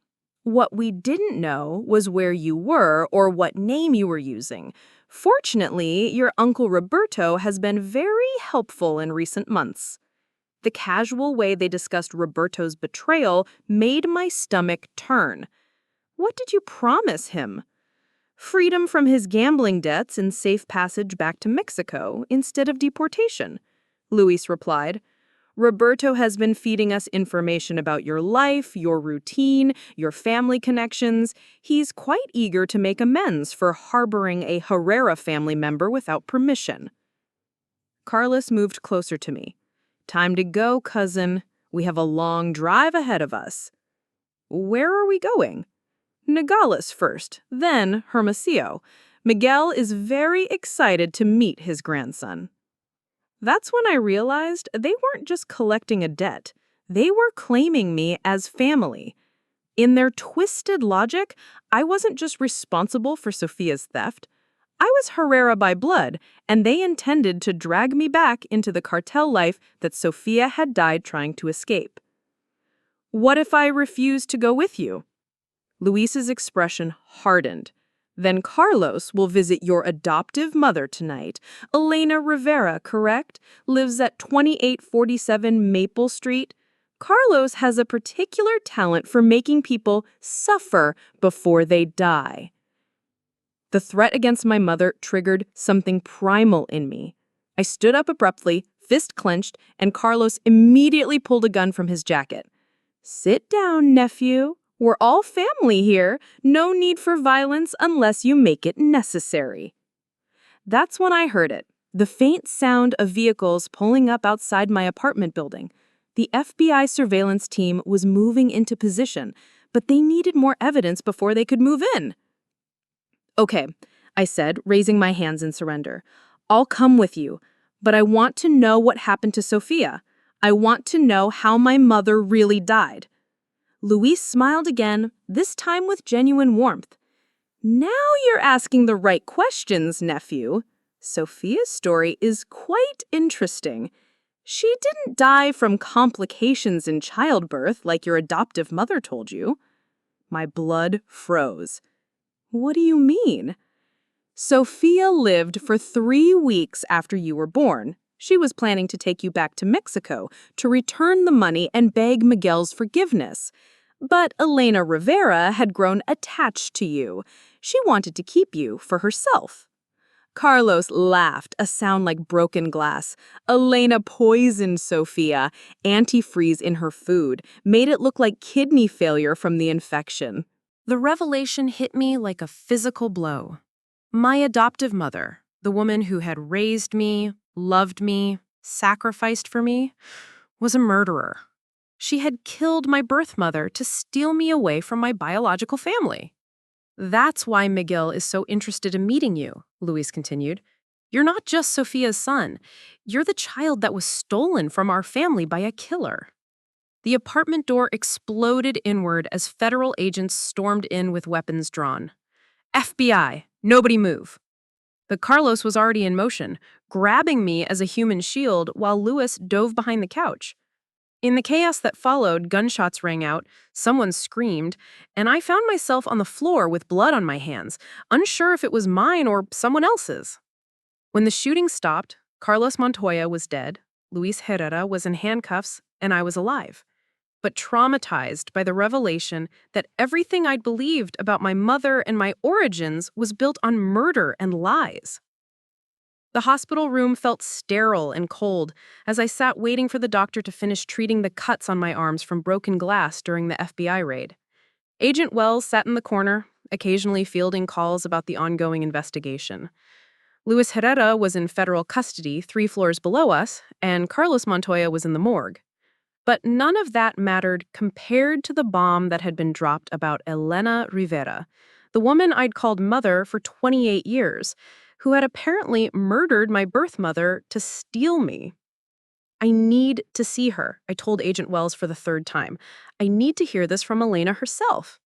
[SPEAKER 4] "What we didn't know was where you were or what name you were using. Fortunately, your Uncle Roberto has been very helpful in recent months." The casual way they discussed Roberto's betrayal made my stomach turn. "What did you promise him?" "Freedom from his gambling debts and safe passage back to Mexico instead of deportation," Luis replied. "Roberto has been feeding us information about your life, your routine, your family connections. He's quite eager to make amends for harboring a Herrera family member without permission." Carlos moved closer to me. "Time to go, cousin. We have a long drive ahead of us." "Where are we going?" "Nogales first, then Hermosillo. Miguel is very excited to meet his grandson." That's when I realized they weren't just collecting a debt. They were claiming me as family. In their twisted logic, I wasn't just responsible for Sophia's theft. I was Herrera by blood, and they intended to drag me back into the cartel life that Sophia had died trying to escape. "What if I refuse to go with you?" Luis's expression hardened. "Then Carlos will visit your adoptive mother tonight. Elena Rivera, correct? Lives at 2847 Maple Street. Carlos has a particular talent for making people suffer before they die." The threat against my mother triggered something primal in me. I stood up abruptly, fist clenched, and Carlos immediately pulled a gun from his jacket. "Sit down, nephew. We're all family here. No need for violence unless you make it necessary." That's when I heard it, the faint sound of vehicles pulling up outside my apartment building. The FBI surveillance team was moving into position, but they needed more evidence before they could move in. "Okay," I said, raising my hands in surrender. "I'll come with you, but I want to know what happened to Sophia. I want to know how my mother really died." Luis smiled again, this time with genuine warmth. "Now you're asking the right questions, nephew. Sophia's story is quite interesting. She didn't die from complications in childbirth like your adoptive mother told you." My blood froze. "What do you mean?" "Sophia lived for 3 weeks after you were born. She was planning to take you back to Mexico to return the money and beg Miguel's forgiveness. But Elena Rivera had grown attached to you. She wanted to keep you for herself." Carlos laughed, a sound like broken glass. "Elena poisoned Sophia. Antifreeze in her food made it look like kidney failure from the infection."
[SPEAKER 1] The revelation hit me like a physical blow. My adoptive mother, the woman who had raised me, loved me, sacrificed for me, was a murderer. She had killed my birth mother to steal me away from my biological family. "That's why Miguel is so interested in meeting you," Luis continued. "You're not just Sophia's son. You're the child that was stolen from our family by a killer." The apartment door exploded inward as federal agents stormed in with weapons drawn. FBI, nobody move. But Carlos was already in motion, grabbing me as a human shield while Louis dove behind the couch. In the chaos that followed, gunshots rang out, someone screamed, and I found myself on the floor with blood on my hands, unsure if it was mine or someone else's. When the shooting stopped, Carlos Montoya was dead, Luis Herrera was in handcuffs, and I was alive, but traumatized by the revelation that everything I'd believed about my mother and my origins was built on murder and lies. The hospital room felt sterile and cold as I sat waiting for the doctor to finish treating the cuts on my arms from broken glass during the FBI raid. Agent Wells sat in the corner, occasionally fielding calls about the ongoing investigation. Luis Herrera was in federal custody 3 floors below us, and Carlos Montoya was in the morgue. But none of that mattered compared to the bomb that had been dropped about Elena Rivera, the woman I'd called mother for 28 years, who had apparently murdered my birth mother to steal me. I need to see her, I told Agent Wells for the 3rd time. I need to hear this from Elena herself.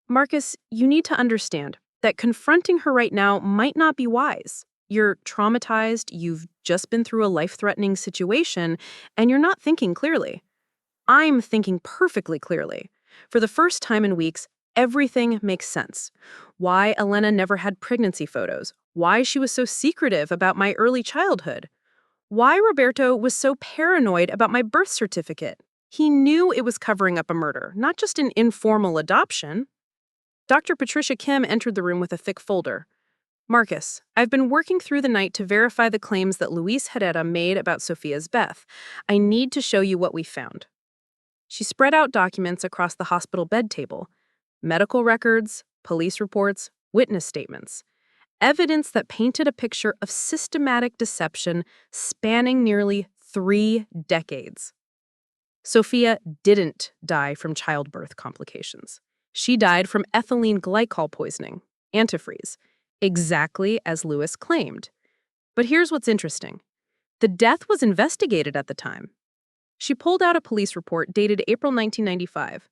[SPEAKER 1] Marcus, you need to understand that confronting her right now might not be wise. You're traumatized, you've just been through a life-threatening situation, and you're not thinking clearly. I'm thinking perfectly clearly. For the first time in weeks, everything makes sense. Why Elena never had pregnancy photos, why she was so secretive about my early childhood, why Roberto was so paranoid about my birth certificate. He knew it was covering up a murder, not just an informal adoption. Dr. Patricia Kim entered the room with a thick folder. Marcus, I've been working through the night to verify the claims that Luis Herrera made about Sophia's death. I need to show you what we found. She spread out documents across the hospital bed table. Medical records, police reports, witness statements. Evidence that painted a picture of systematic deception spanning nearly 3 decades. Sophia didn't die from childbirth complications. She died from ethylene glycol poisoning, antifreeze, exactly as Lewis claimed. But here's what's interesting. The death was investigated at the time. She pulled out a police report dated April 1995.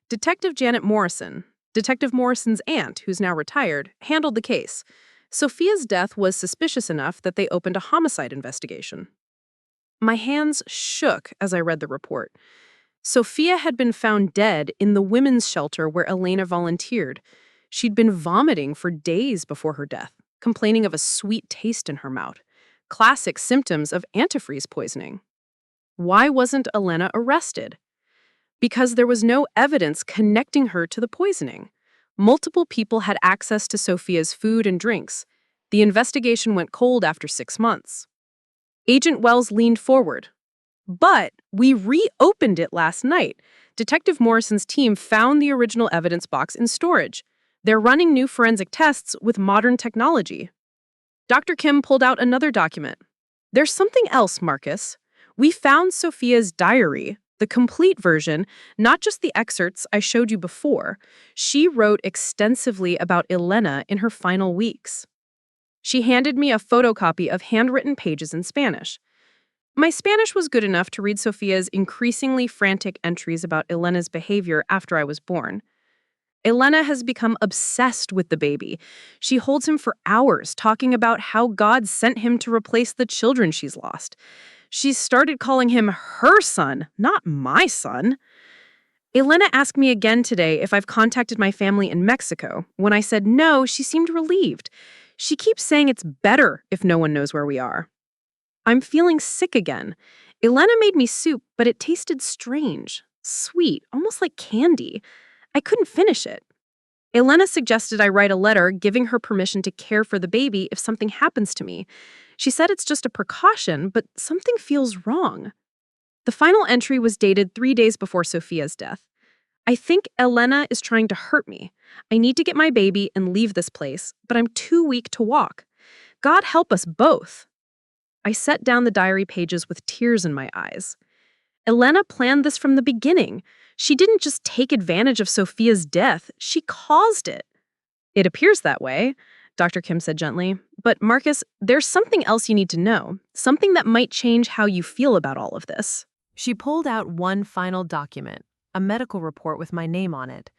[SPEAKER 1] Detective Janet Morrison, Detective Morrison's aunt, who's now retired, handled the case. Sophia's death was suspicious enough that they opened a homicide investigation. My hands shook as I read the report. Sophia had been found dead in the women's shelter where Elena volunteered. She'd been vomiting for days before her death, complaining of a sweet taste in her mouth. Classic symptoms of antifreeze poisoning. Why wasn't Elena arrested? Because there was no evidence connecting her to the poisoning. Multiple people had access to Sophia's food and drinks. The investigation went cold after 6 months. Agent Wells leaned forward. But we reopened it last night. Detective Morrison's team found the original evidence box in storage. They're running new forensic tests with modern technology. Dr. Kim pulled out another document. There's something else, Marcus. We found Sophia's diary, the complete version, not just the excerpts I showed you before. She wrote extensively about Elena in her final weeks. She handed me a photocopy of handwritten pages in Spanish. My Spanish was good enough to read Sophia's increasingly frantic entries about Elena's behavior after I was born. Elena has become obsessed with the baby. She holds him for hours, talking about how God sent him to replace the children she's lost. She's started calling him her son, not my son. Elena asked me again today if I've contacted my family in Mexico. When I said no, she seemed relieved. She keeps saying it's better if no one knows where we are. I'm feeling sick again. Elena made me soup, but it tasted strange, sweet, almost like candy. I couldn't finish it. Elena suggested I write a letter giving her permission to care for the baby if something happens to me. She said it's just a precaution, but something feels wrong. The final entry was dated 3 days before Sophia's death. I think Elena is trying to hurt me. I need to get my baby and leave this place, but I'm too weak to walk. God help us both. I set down the diary pages with tears in my eyes. Elena planned this from the beginning. She didn't just take advantage of Sophia's death, she caused it. It appears that way, Dr. Kim said gently. But Marcus, there's something else you need to know. Something that might change how you feel about all of this. She pulled out one final document, a medical report with my name on it.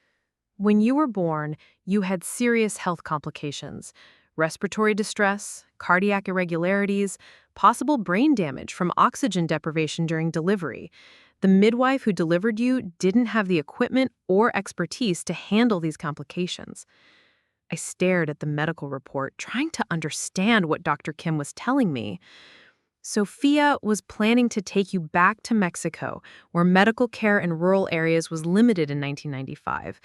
[SPEAKER 1] When you were born, you had serious health complications, respiratory distress, cardiac irregularities, possible brain damage from oxygen deprivation during delivery. The midwife who delivered you didn't have the equipment or expertise to handle these complications. I stared at the medical report, trying to understand what Dr. Kim was telling me. Sophia was planning to take you back to Mexico, where medical care in rural areas was limited in 1995.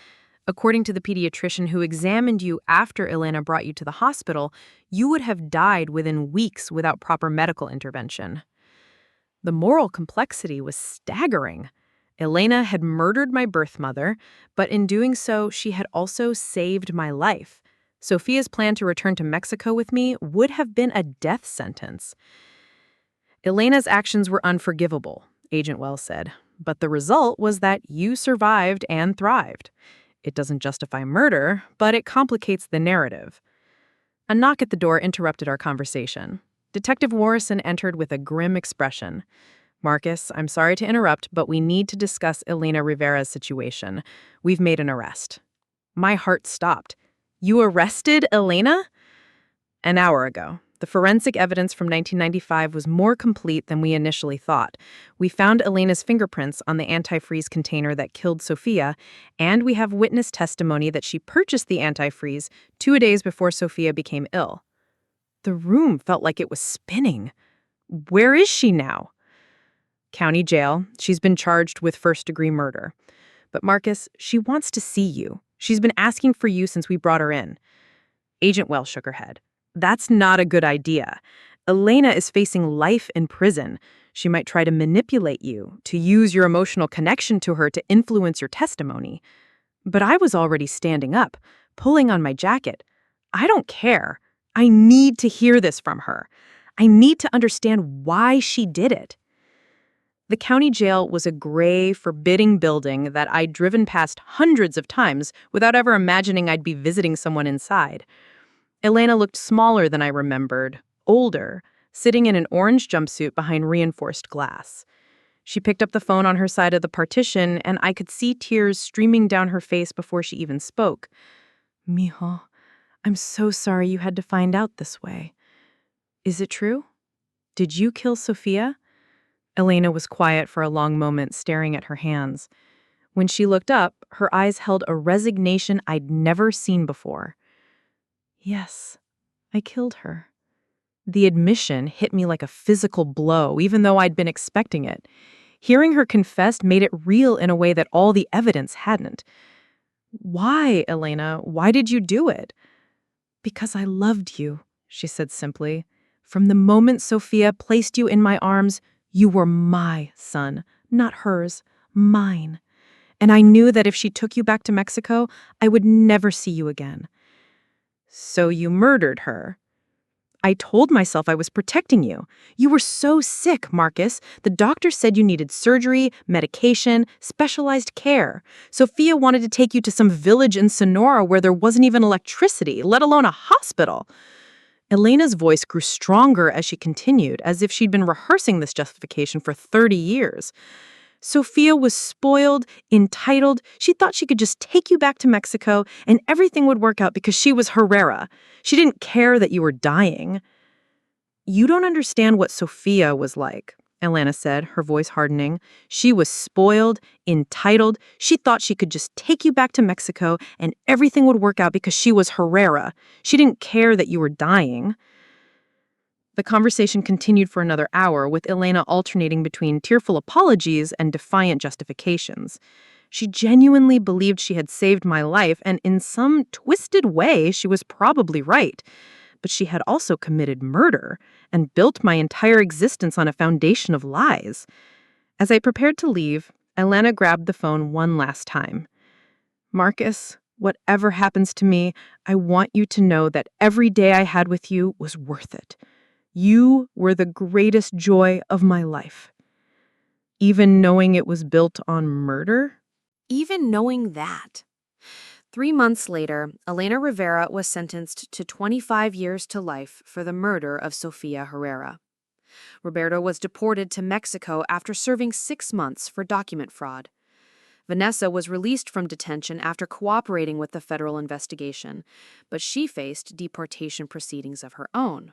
[SPEAKER 1] According to the pediatrician who examined you after Elena brought you to the hospital, you would have died within weeks without proper medical intervention. The moral complexity was staggering. Elena had murdered my birth mother, but in doing so, she had also saved my life. Sophia's plan to return to Mexico with me would have been a death sentence. Elena's actions were unforgivable, Agent Wells said, but the result was that you survived and thrived. It doesn't justify murder, but it complicates the narrative. A knock at the door interrupted our conversation. Detective Morrison entered with a grim expression. Marcus, I'm sorry to interrupt, but we need to discuss Elena Rivera's situation. We've made an arrest. My heart stopped. You arrested Elena? An hour ago. The forensic evidence from 1995 was more complete than we initially thought. We found Elena's fingerprints on the antifreeze container that killed Sophia, and we have witness testimony that she purchased the antifreeze 2 days before Sophia became ill. The room felt like it was spinning. Where is she now? County jail. She's been charged with first-degree murder. But Marcus, she wants to see you. She's been asking for you since we brought her in. Agent Wells shook her head. That's not a good idea. Elena is facing life in prison. She might try to manipulate you, to use your emotional connection to her to influence your testimony. But I was already standing up, pulling on my jacket. I don't care. I need to hear this from her. I need to understand why she did it. The county jail was a gray, forbidding building that I'd driven past hundreds of times without ever imagining I'd be visiting someone inside. Elena looked smaller than I remembered, older, sitting in an orange jumpsuit behind reinforced glass. She picked up the phone on her side of the partition, and I could see tears streaming down her face before she even spoke. Mijo, I'm so sorry you had to find out this way. Is it true? Did you kill Sophia? Elena was quiet for a long moment, staring at her hands. When she looked up, her eyes held a resignation I'd never seen before. Yes, I killed her. The admission hit me like a physical blow, even though I'd been expecting it. Hearing her confess made it real in a way that all the evidence hadn't. Why, Elena? Why did you do it? Because I loved you, she said simply. From the moment Sophia placed you in my arms, you were my son, not hers, mine. And I knew that if she took you back to Mexico, I would never see you again. So you murdered her. I told myself I was protecting you. You were so sick, Marcus. The doctor said you needed surgery, medication, specialized care. Sophia wanted to take you to some village in Sonora where there wasn't even electricity, let alone a hospital. Elena's voice grew stronger as she continued, as if she'd been rehearsing this justification for 30 years. Sophia was spoiled, entitled. She thought she could just take you back to Mexico and everything would work out because she was Herrera. She didn't care that you were dying. You don't understand what Sophia was like, Elena said, her voice hardening. She was spoiled, entitled. She thought she could just take you back to Mexico and everything would work out because she was Herrera. She didn't care that you were dying. The conversation continued for another hour, with Elena alternating between tearful apologies and defiant justifications. She genuinely believed she had saved my life, and in some twisted way, she was probably right. But she had also committed murder and built my entire existence on a foundation of lies. As I prepared to leave, Elena grabbed the phone one last time. Marcus, whatever happens to me, I want you to know that every day I had with you was worth it. You were the greatest joy of my life. Even knowing it was built on murder?
[SPEAKER 2] Even knowing that. 3 months later, Elena Rivera was sentenced to 25 years to life for the murder of Sofia Herrera.
[SPEAKER 1] Roberto was deported to Mexico after serving 6 months for document fraud. Vanessa was released from detention after cooperating with the federal investigation, but she faced deportation proceedings of her own.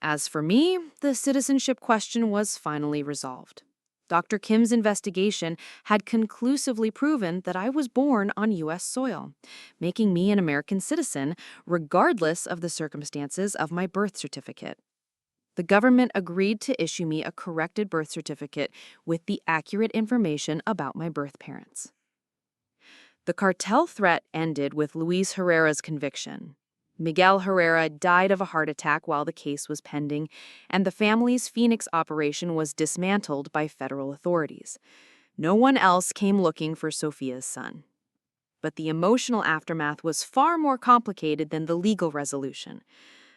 [SPEAKER 1] As for me, the citizenship question was finally resolved. Dr. Kim's investigation had conclusively proven that I was born on U.S. soil, making me an American citizen regardless of the circumstances of my birth certificate. The government agreed to issue me a corrected birth certificate with the accurate information about my birth parents. The cartel threat ended with Luis Herrera's conviction. Miguel Herrera died of a heart attack while the case was pending, and the family's Phoenix operation was dismantled by federal authorities. No one else came looking for Sophia's son. But the emotional aftermath was far more complicated than the legal resolution.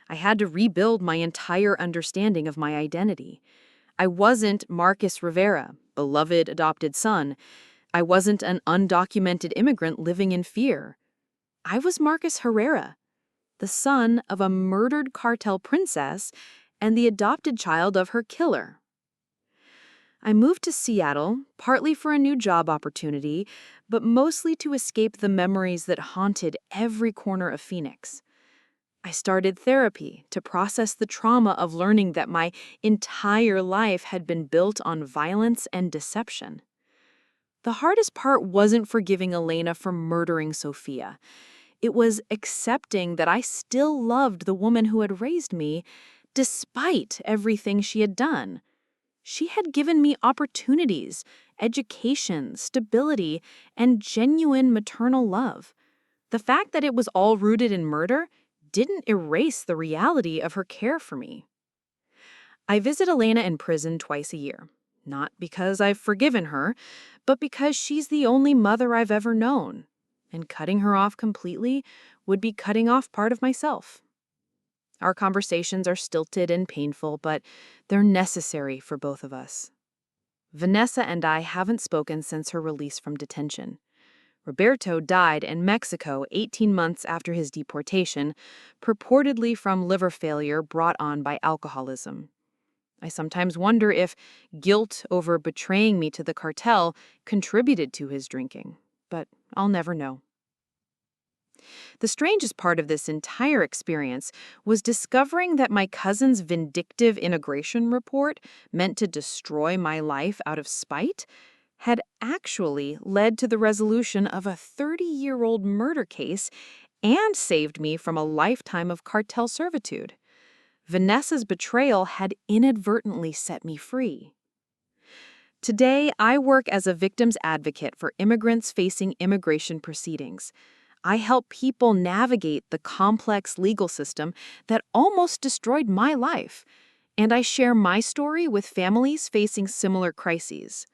[SPEAKER 1] I had to rebuild my entire understanding of my identity. I wasn't Marcus Rivera, beloved adopted son. I wasn't an undocumented immigrant living in fear. I was Marcus Herrera, the son of a murdered cartel princess and the adopted child of her killer. I moved to Seattle, partly for a new job opportunity, but mostly to escape the memories that haunted every corner of Phoenix. I started therapy to process the trauma of learning that my entire life had been built on violence and deception. The hardest part wasn't forgiving Elena for murdering Sophia. It was accepting that I still loved the woman who had raised me, despite everything she had done. She had given me opportunities, education, stability, and genuine maternal love. The fact that it was all rooted in murder didn't erase the reality of her care for me. I visit Elena in prison twice a year, not because I've forgiven her, but because she's the only mother I've ever known, and cutting her off completely would be cutting off part of myself. Our conversations are stilted and painful, but they're necessary for both of us. Vanessa and I haven't spoken since her release from detention. Roberto died in Mexico 18 months after his deportation, purportedly from liver failure brought on by alcoholism. I sometimes wonder if guilt over betraying me to the cartel contributed to his drinking, but I'll never know. The strangest part of this entire experience was discovering that my cousin's vindictive integration report, meant to destroy my life out of spite, had actually led to the resolution of a 30-year-old murder case and saved me from a lifetime of cartel servitude. Vanessa's betrayal had inadvertently set me free. Today, I work as a victim's advocate for immigrants facing immigration proceedings. I help people navigate the complex legal system that almost destroyed my life, and I share my story with families facing similar crises.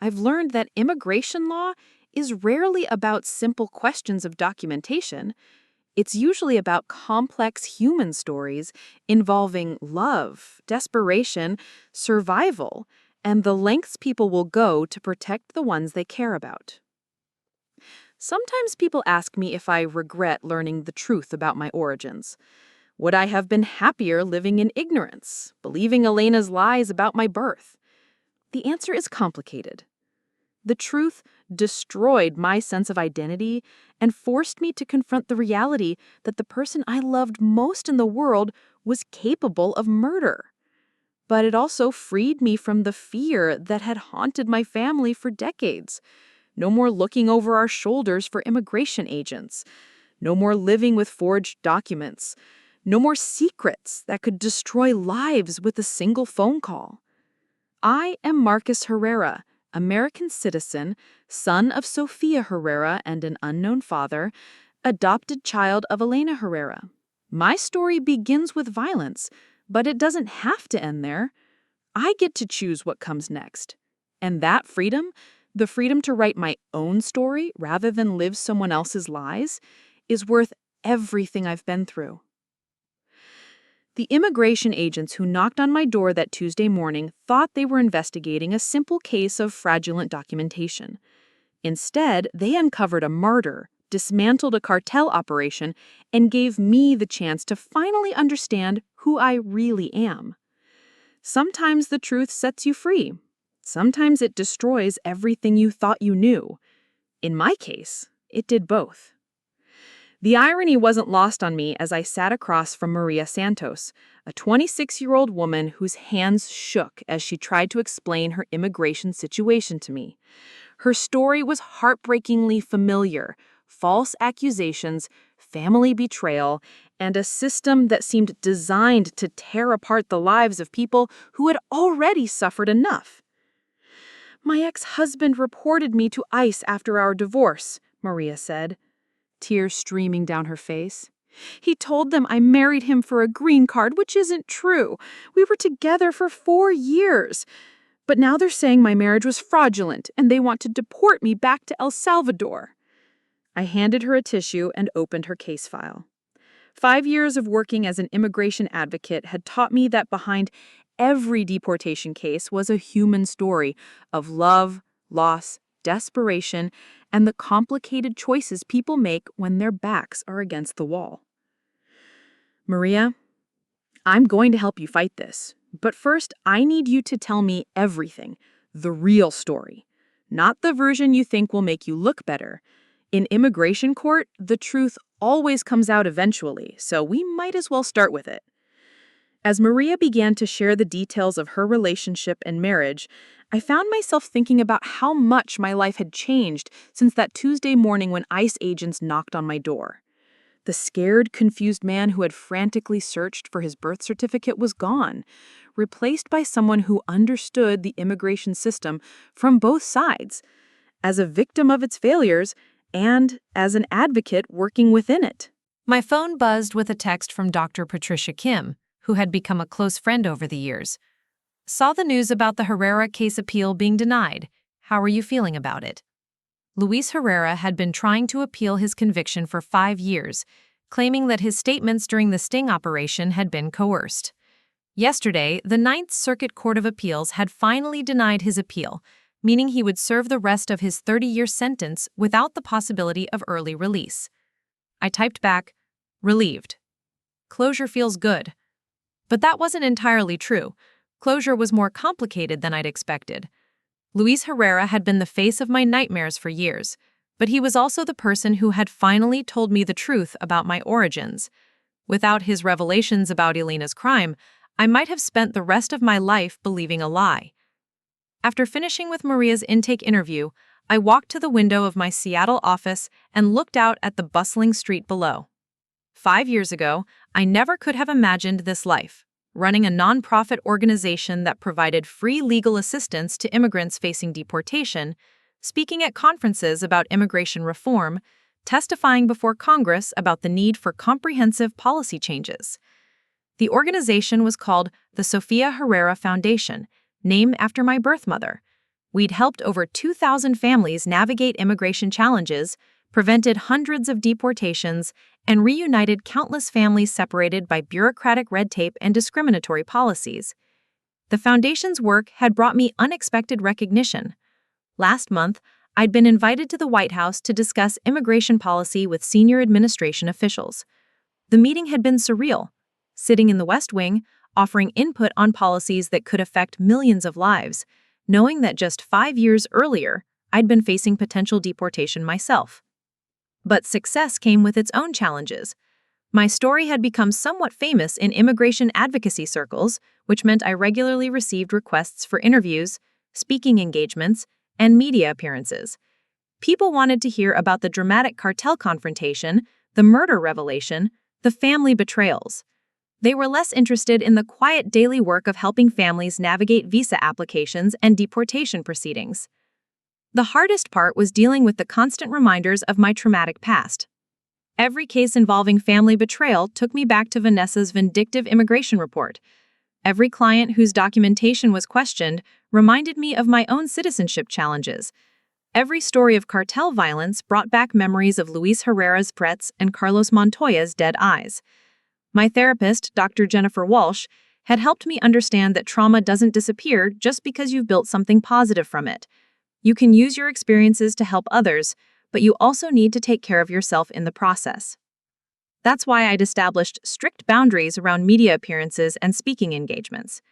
[SPEAKER 1] I've learned that immigration law is rarely about simple questions of documentation. It's usually about complex human stories involving love, desperation, survival, and the lengths people will go to protect the ones they care about. Sometimes people ask me if I regret learning the truth about my origins. Would I have been happier living in ignorance, believing Elena's lies about my birth? The answer is complicated. The truth destroyed my sense of identity and forced me to confront the reality that the person I loved most in the world was capable of murder. But it also freed me from the fear that had haunted my family for decades. No more looking over our shoulders for immigration agents. No more living with forged documents. No more secrets that could destroy lives with a single phone call. I am Marcus Herrera, American citizen, son of Sofia Herrera and an unknown father, adopted child of Elena Herrera. My story begins with violence, but it doesn't have to end there. I get to choose what comes next. And that freedom, the freedom to write my own story rather than live someone else's lies, is worth everything I've been through. The immigration agents who knocked on my door that Tuesday morning thought they were investigating a simple case of fraudulent documentation. Instead, they uncovered a murder, dismantled a cartel operation, and gave me the chance to finally understand who I really am.
[SPEAKER 3] Sometimes the truth sets you free. Sometimes it destroys everything you thought you knew. In my case, it did both. The irony wasn't lost on me as I sat across from Maria Santos, a 26-year-old woman whose hands shook as she tried to explain her immigration situation to me. Her story was heartbreakingly familiar: false accusations, family betrayal, and a system that seemed designed to tear apart the lives of people who had already suffered enough. "My ex-husband reported me to ICE after our divorce," Maria said, tears streaming down her face. "He told them I married him for a green card, which isn't true. We were together for 4 years. But now they're saying my marriage was fraudulent and they want to deport me back to El Salvador." I handed her a tissue and opened her case file. 5 years of working as an immigration advocate had taught me that behind every deportation case was a human story of love, loss, desperation, and the complicated choices people make when their backs are against the wall. "Maria, I'm going to help you fight this. But first, I need you to tell me everything, the real story, not the version you think will make you look better. In immigration court, the truth always comes out eventually, so we might as well start with it." As Maria began to share the details of her relationship and marriage, I found myself thinking about how much my life had changed since that Tuesday morning when ICE agents knocked on my door. The scared, confused man who had frantically searched for his birth certificate was gone, replaced by someone who understood the immigration system from both sides, as a victim of its failures and as an advocate working within it.
[SPEAKER 1] My phone buzzed with a text from Dr. Patricia Kim, who had become a close friend over the years. "Saw the news about the Herrera case appeal being denied. How are you feeling about it?" Luis Herrera had been trying to appeal his conviction for 5 years, claiming that his statements during the sting operation had been coerced. Yesterday, the Ninth Circuit Court of Appeals had finally denied his appeal, meaning he would serve the rest of his 30-year sentence without the possibility of early release. I typed back, "Relieved. Closure feels good." But that wasn't entirely true. Closure was more complicated than I'd expected. Luis Herrera had been the face of my nightmares for years, but he was also the person who had finally told me the truth about my origins. Without his revelations about Elena's crime, I might have spent the rest of my life believing a lie. After finishing with Maria's intake interview, I walked to the window of my Seattle office and looked out at the bustling street below. 5 years ago, I never could have imagined this life, running a nonprofit organization that provided free legal assistance to immigrants facing deportation, speaking at conferences about immigration reform, testifying before Congress about the need for comprehensive policy changes. The organization was called the Sofia Herrera Foundation, named after my birth mother. We'd helped over 2,000 families navigate immigration challenges, prevented hundreds of deportations, and reunited countless families separated by bureaucratic red tape and discriminatory policies. The foundation's work had brought me unexpected recognition. Last month, I'd been invited to the White House to discuss immigration policy with senior administration officials. The meeting had been surreal. Sitting in the West Wing, offering input on policies that could affect millions of lives, knowing that just 5 years earlier, I'd been facing potential deportation myself. But success came with its own challenges. My story had become somewhat famous in immigration advocacy circles, which meant I regularly received requests for interviews, speaking engagements, and media appearances. People wanted to hear about the dramatic cartel confrontation, the murder revelation, the family betrayals. They were less interested in the quiet daily work of helping families navigate visa applications and deportation proceedings. The hardest part was dealing with the constant reminders of my traumatic past. Every case involving family betrayal took me back to Vanessa's vindictive immigration report. Every client whose documentation was questioned reminded me of my own citizenship challenges. Every story of cartel violence brought back memories of Luis Herrera's threats and Carlos Montoya's dead eyes. My therapist, Dr. Jennifer Walsh, had helped me understand that trauma doesn't disappear just because you've built something positive from it. You can use your experiences to help others, but you also need to take care of yourself in the process. That's why I'd established strict boundaries around media appearances and speaking engagements.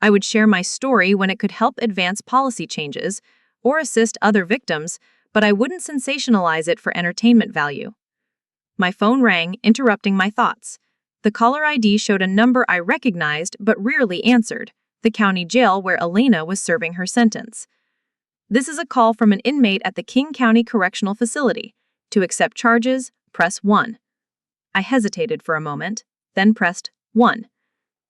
[SPEAKER 3] I would share my story when it could help advance policy changes or assist other victims, but I wouldn't sensationalize it for entertainment value. My phone rang, interrupting my thoughts. The caller ID showed a number I recognized but rarely answered, the county jail where Elena was serving her sentence. This is a call from an inmate at the King County Correctional Facility. To accept charges, press 1. I hesitated for a moment, then pressed 1.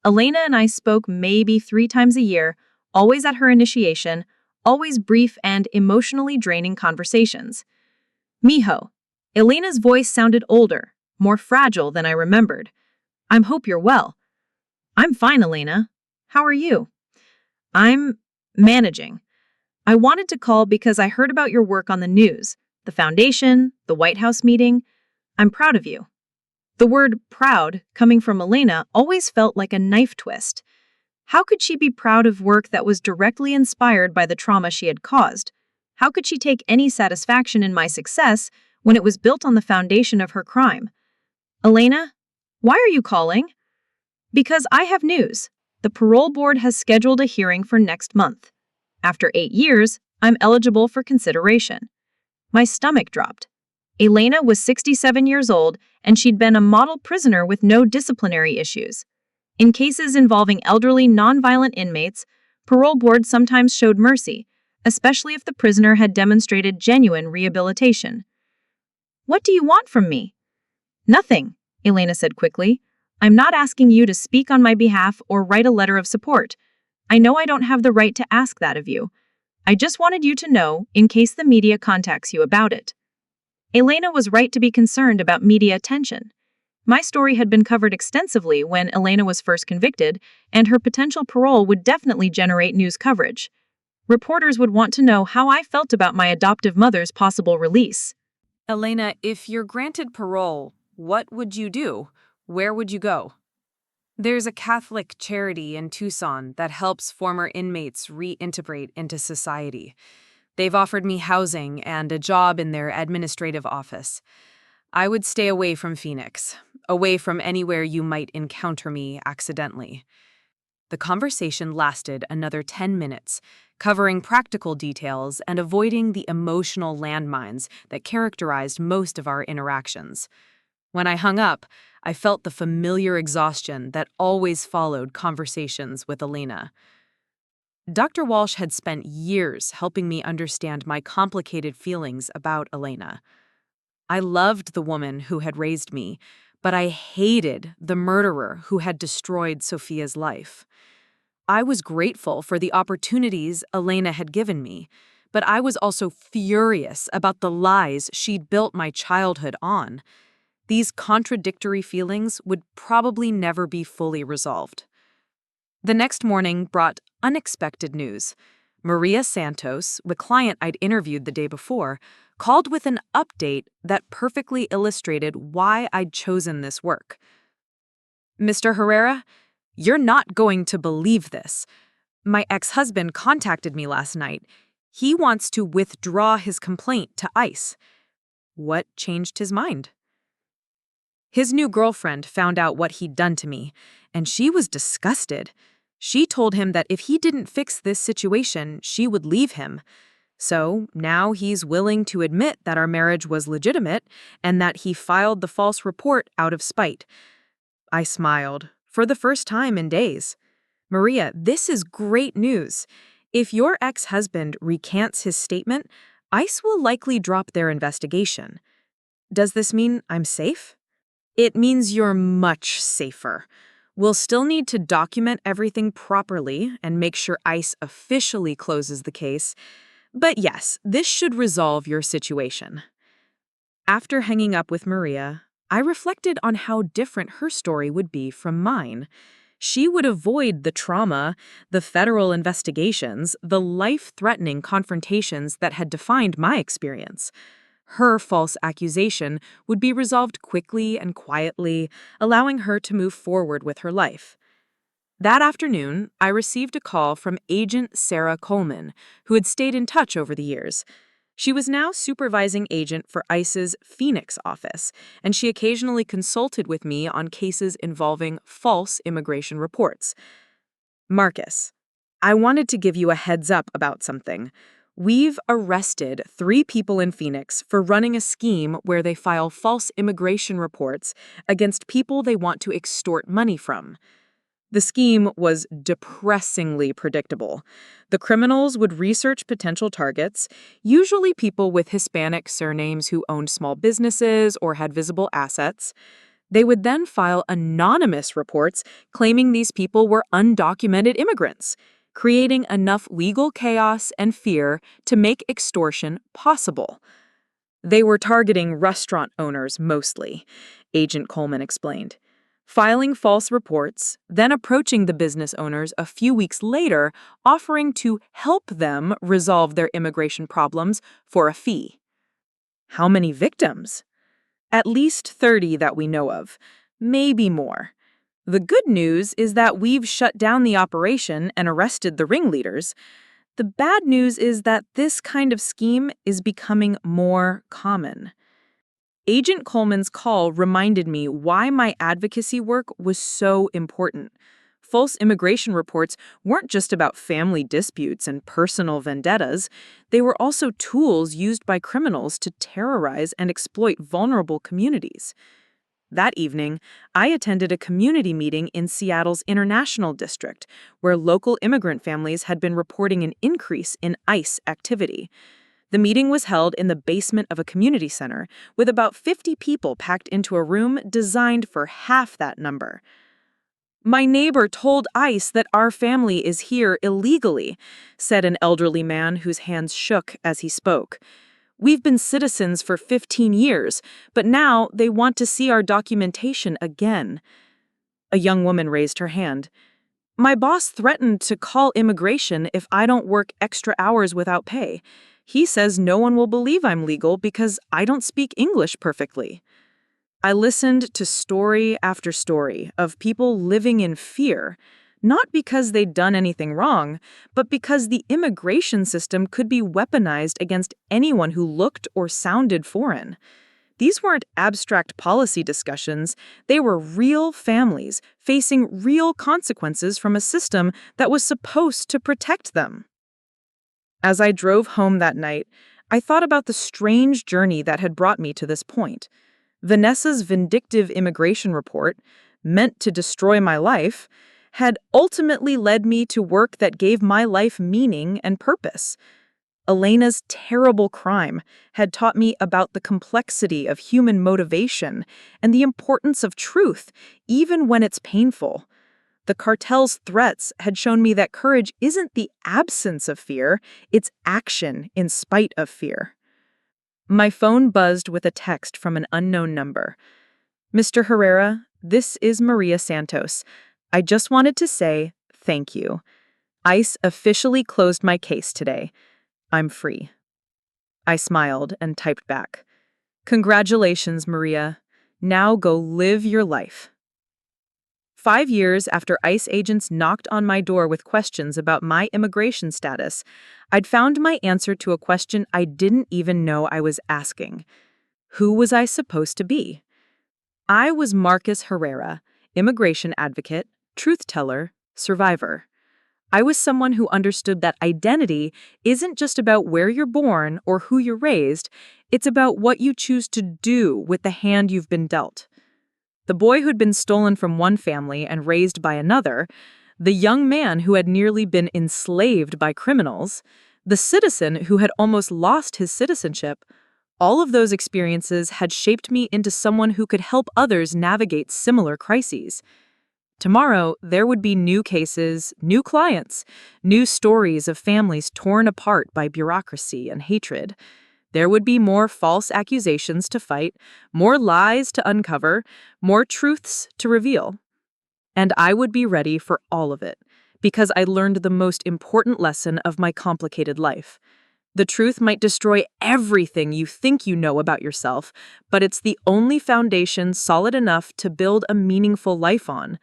[SPEAKER 3] Elena and I spoke maybe 3 times a year, always at her initiation, always brief and emotionally draining conversations. Mijo. Elena's voice sounded older, more fragile than I remembered. I hope you're well. I'm fine, Elena. How are you? I'm managing. I wanted to call because I heard about your work on the news, the foundation, the White House meeting. I'm proud of you. The word proud, coming from Elena, always felt like a knife twist. How could she be proud of work that was directly inspired by the trauma she had caused? How could she take any satisfaction in my success when it was built on the foundation of her crime? Elena, why are you calling? Because I have news. The parole board has scheduled a hearing for next month. After 8 years, I'm eligible for consideration. My stomach dropped. Elena was 67 years old, and she'd been a model prisoner with no disciplinary issues. In cases involving elderly, nonviolent inmates, parole boards sometimes showed mercy, especially if the prisoner had demonstrated genuine rehabilitation. What do you want from me? Nothing, Elena said quickly. I'm not asking you to speak on my behalf or write a letter of support. I know I don't have the right to ask that of you. I just wanted you to know in case the media contacts you about it. Elena was right to be concerned about media attention. My story had been covered extensively when Elena was first convicted, and her potential parole would definitely generate news coverage. Reporters would want to know how I felt about my adoptive mother's possible release.
[SPEAKER 4] Elena, if you're granted parole, what would you do? Where would you go? There's a Catholic charity in Tucson that helps former inmates reintegrate into society. They've offered me housing and a job in their administrative office. I would stay away from Phoenix, away from anywhere you might encounter me accidentally. The conversation lasted another 10 minutes, covering practical details and avoiding the emotional landmines that characterized most of our interactions. When I hung up, I felt the familiar exhaustion that always followed conversations with Elena. Dr. Walsh had spent years helping me understand my complicated feelings about Elena. I loved the woman who had raised me, but I hated the murderer who had destroyed Sophia's life. I was grateful for the opportunities Elena had given me, but I was also furious about the lies she'd built my childhood on. These contradictory feelings would probably never be fully resolved. The next morning brought unexpected news. Maria Santos, the client I'd interviewed the day before, called with an update that perfectly illustrated why I'd chosen this work. Mr. Herrera, you're not going to believe this. My ex-husband contacted me last night. He wants to withdraw his complaint to ICE. What changed his mind? His new girlfriend found out what he'd done to me, and she was disgusted. She told him that if he didn't fix this situation, she would leave him. So now he's willing to admit that our marriage was legitimate and that he filed the false report out of spite. I smiled, for the first time in days. Maria, this is great news. If your ex-husband recants his statement, ICE will likely drop their investigation. Does this mean I'm safe? It means you're much safer. We'll still need to document everything properly and make sure ICE officially closes the case. But yes, this should resolve your situation. After hanging up with Maria, I reflected on how different her story would be from mine. She would avoid the trauma, the federal investigations, the life-threatening confrontations that had defined my experience. Her false accusation would be resolved quickly and quietly, allowing her to move forward with her life. That afternoon, I received a call from Agent Sarah Coleman, who had stayed in touch over the years. She was now supervising agent for ICE's Phoenix office, and she occasionally consulted with me on cases involving false immigration reports. Marcus,
[SPEAKER 3] I wanted to give you a heads up about something. We've arrested 3 people in Phoenix for running a scheme where they file false immigration reports against people they want to extort money from. The scheme was depressingly predictable. The criminals would research potential targets, usually people with Hispanic surnames who owned small businesses or had visible assets. They would then file anonymous reports claiming these people were undocumented immigrants, creating enough legal chaos and fear to make extortion possible. They were targeting restaurant owners mostly, Agent Coleman explained. Filing false reports, then approaching the business owners a few weeks later, offering to help them resolve their immigration problems for a fee. How many victims? At least 30 that we know of, maybe more. The good news is that we've shut down the operation and arrested the ringleaders. The bad news is that this kind of scheme is becoming more common. Agent Coleman's call reminded me why my advocacy work was so important. False immigration reports weren't just about family disputes and personal vendettas. They were also tools used by criminals to terrorize and exploit vulnerable communities. That evening, I attended a community meeting in Seattle's International District, where local immigrant families had been reporting an increase in ICE activity. The meeting was held in the basement of a community center, with about 50 people packed into a room designed for half that number. "My neighbor told ICE that our family is here illegally," said an elderly man whose hands shook as he spoke. "We've been citizens for 15 years, but now they want to see our documentation again." A young woman raised her hand. "My boss threatened to call immigration if I don't work extra hours without pay. He says no one will believe I'm legal because I don't speak English perfectly." I listened to story after story of people living in fear, not because they'd done anything wrong, but because the immigration system could be weaponized against anyone who looked or sounded foreign. These weren't abstract policy discussions, they were real families facing real consequences from a system that was supposed to protect them. As I drove home that night, I thought about the strange journey that had brought me to this point. Vanessa's vindictive immigration report, meant to destroy my life, had ultimately led me to work that gave my life meaning and purpose. Elena's terrible crime had taught me about the complexity of human motivation and the importance of truth, even when it's painful. The cartel's threats had shown me that courage isn't the absence of fear, it's action in spite of fear. My phone buzzed with a text from an unknown number. "Mr. Herrera, this is Maria Santos. I just wanted to say thank you. ICE officially closed my case today. I'm free." I smiled and typed back, "Congratulations, Maria. Now go live your life." 5 years after ICE agents knocked on my door with questions about my immigration status, I'd found my answer to a question I didn't even know I was asking. Who was I supposed to be? I was Marcus Herrera, immigration advocate, truth teller, survivor. I was someone who understood that identity isn't just about where you're born or who you're raised, it's about what you choose to do with the hand you've been dealt. The boy who'd been stolen from one family and raised by another, the young man who had nearly been enslaved by criminals, the citizen who had almost lost his citizenship, all of those experiences had shaped me into someone who could help others navigate similar crises. Tomorrow, there would be new cases, new clients, new stories of families torn apart by bureaucracy and hatred. There would be more false accusations to fight, more lies to uncover, more truths to reveal. And I would be ready for all of it, because I learned the most important lesson of my complicated life. The truth might destroy everything you think you know about yourself, but it's the only foundation solid enough to build a meaningful life on.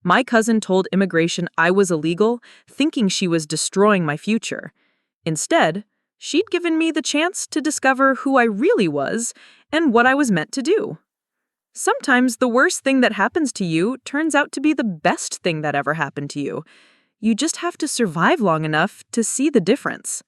[SPEAKER 3] My cousin told immigration I was illegal, thinking she was destroying my future. Instead, she'd given me the chance to discover who I really was and what I was meant to do. Sometimes the worst thing that happens to you turns out to be the best thing that ever happened to you. You just have to survive long enough to see the difference.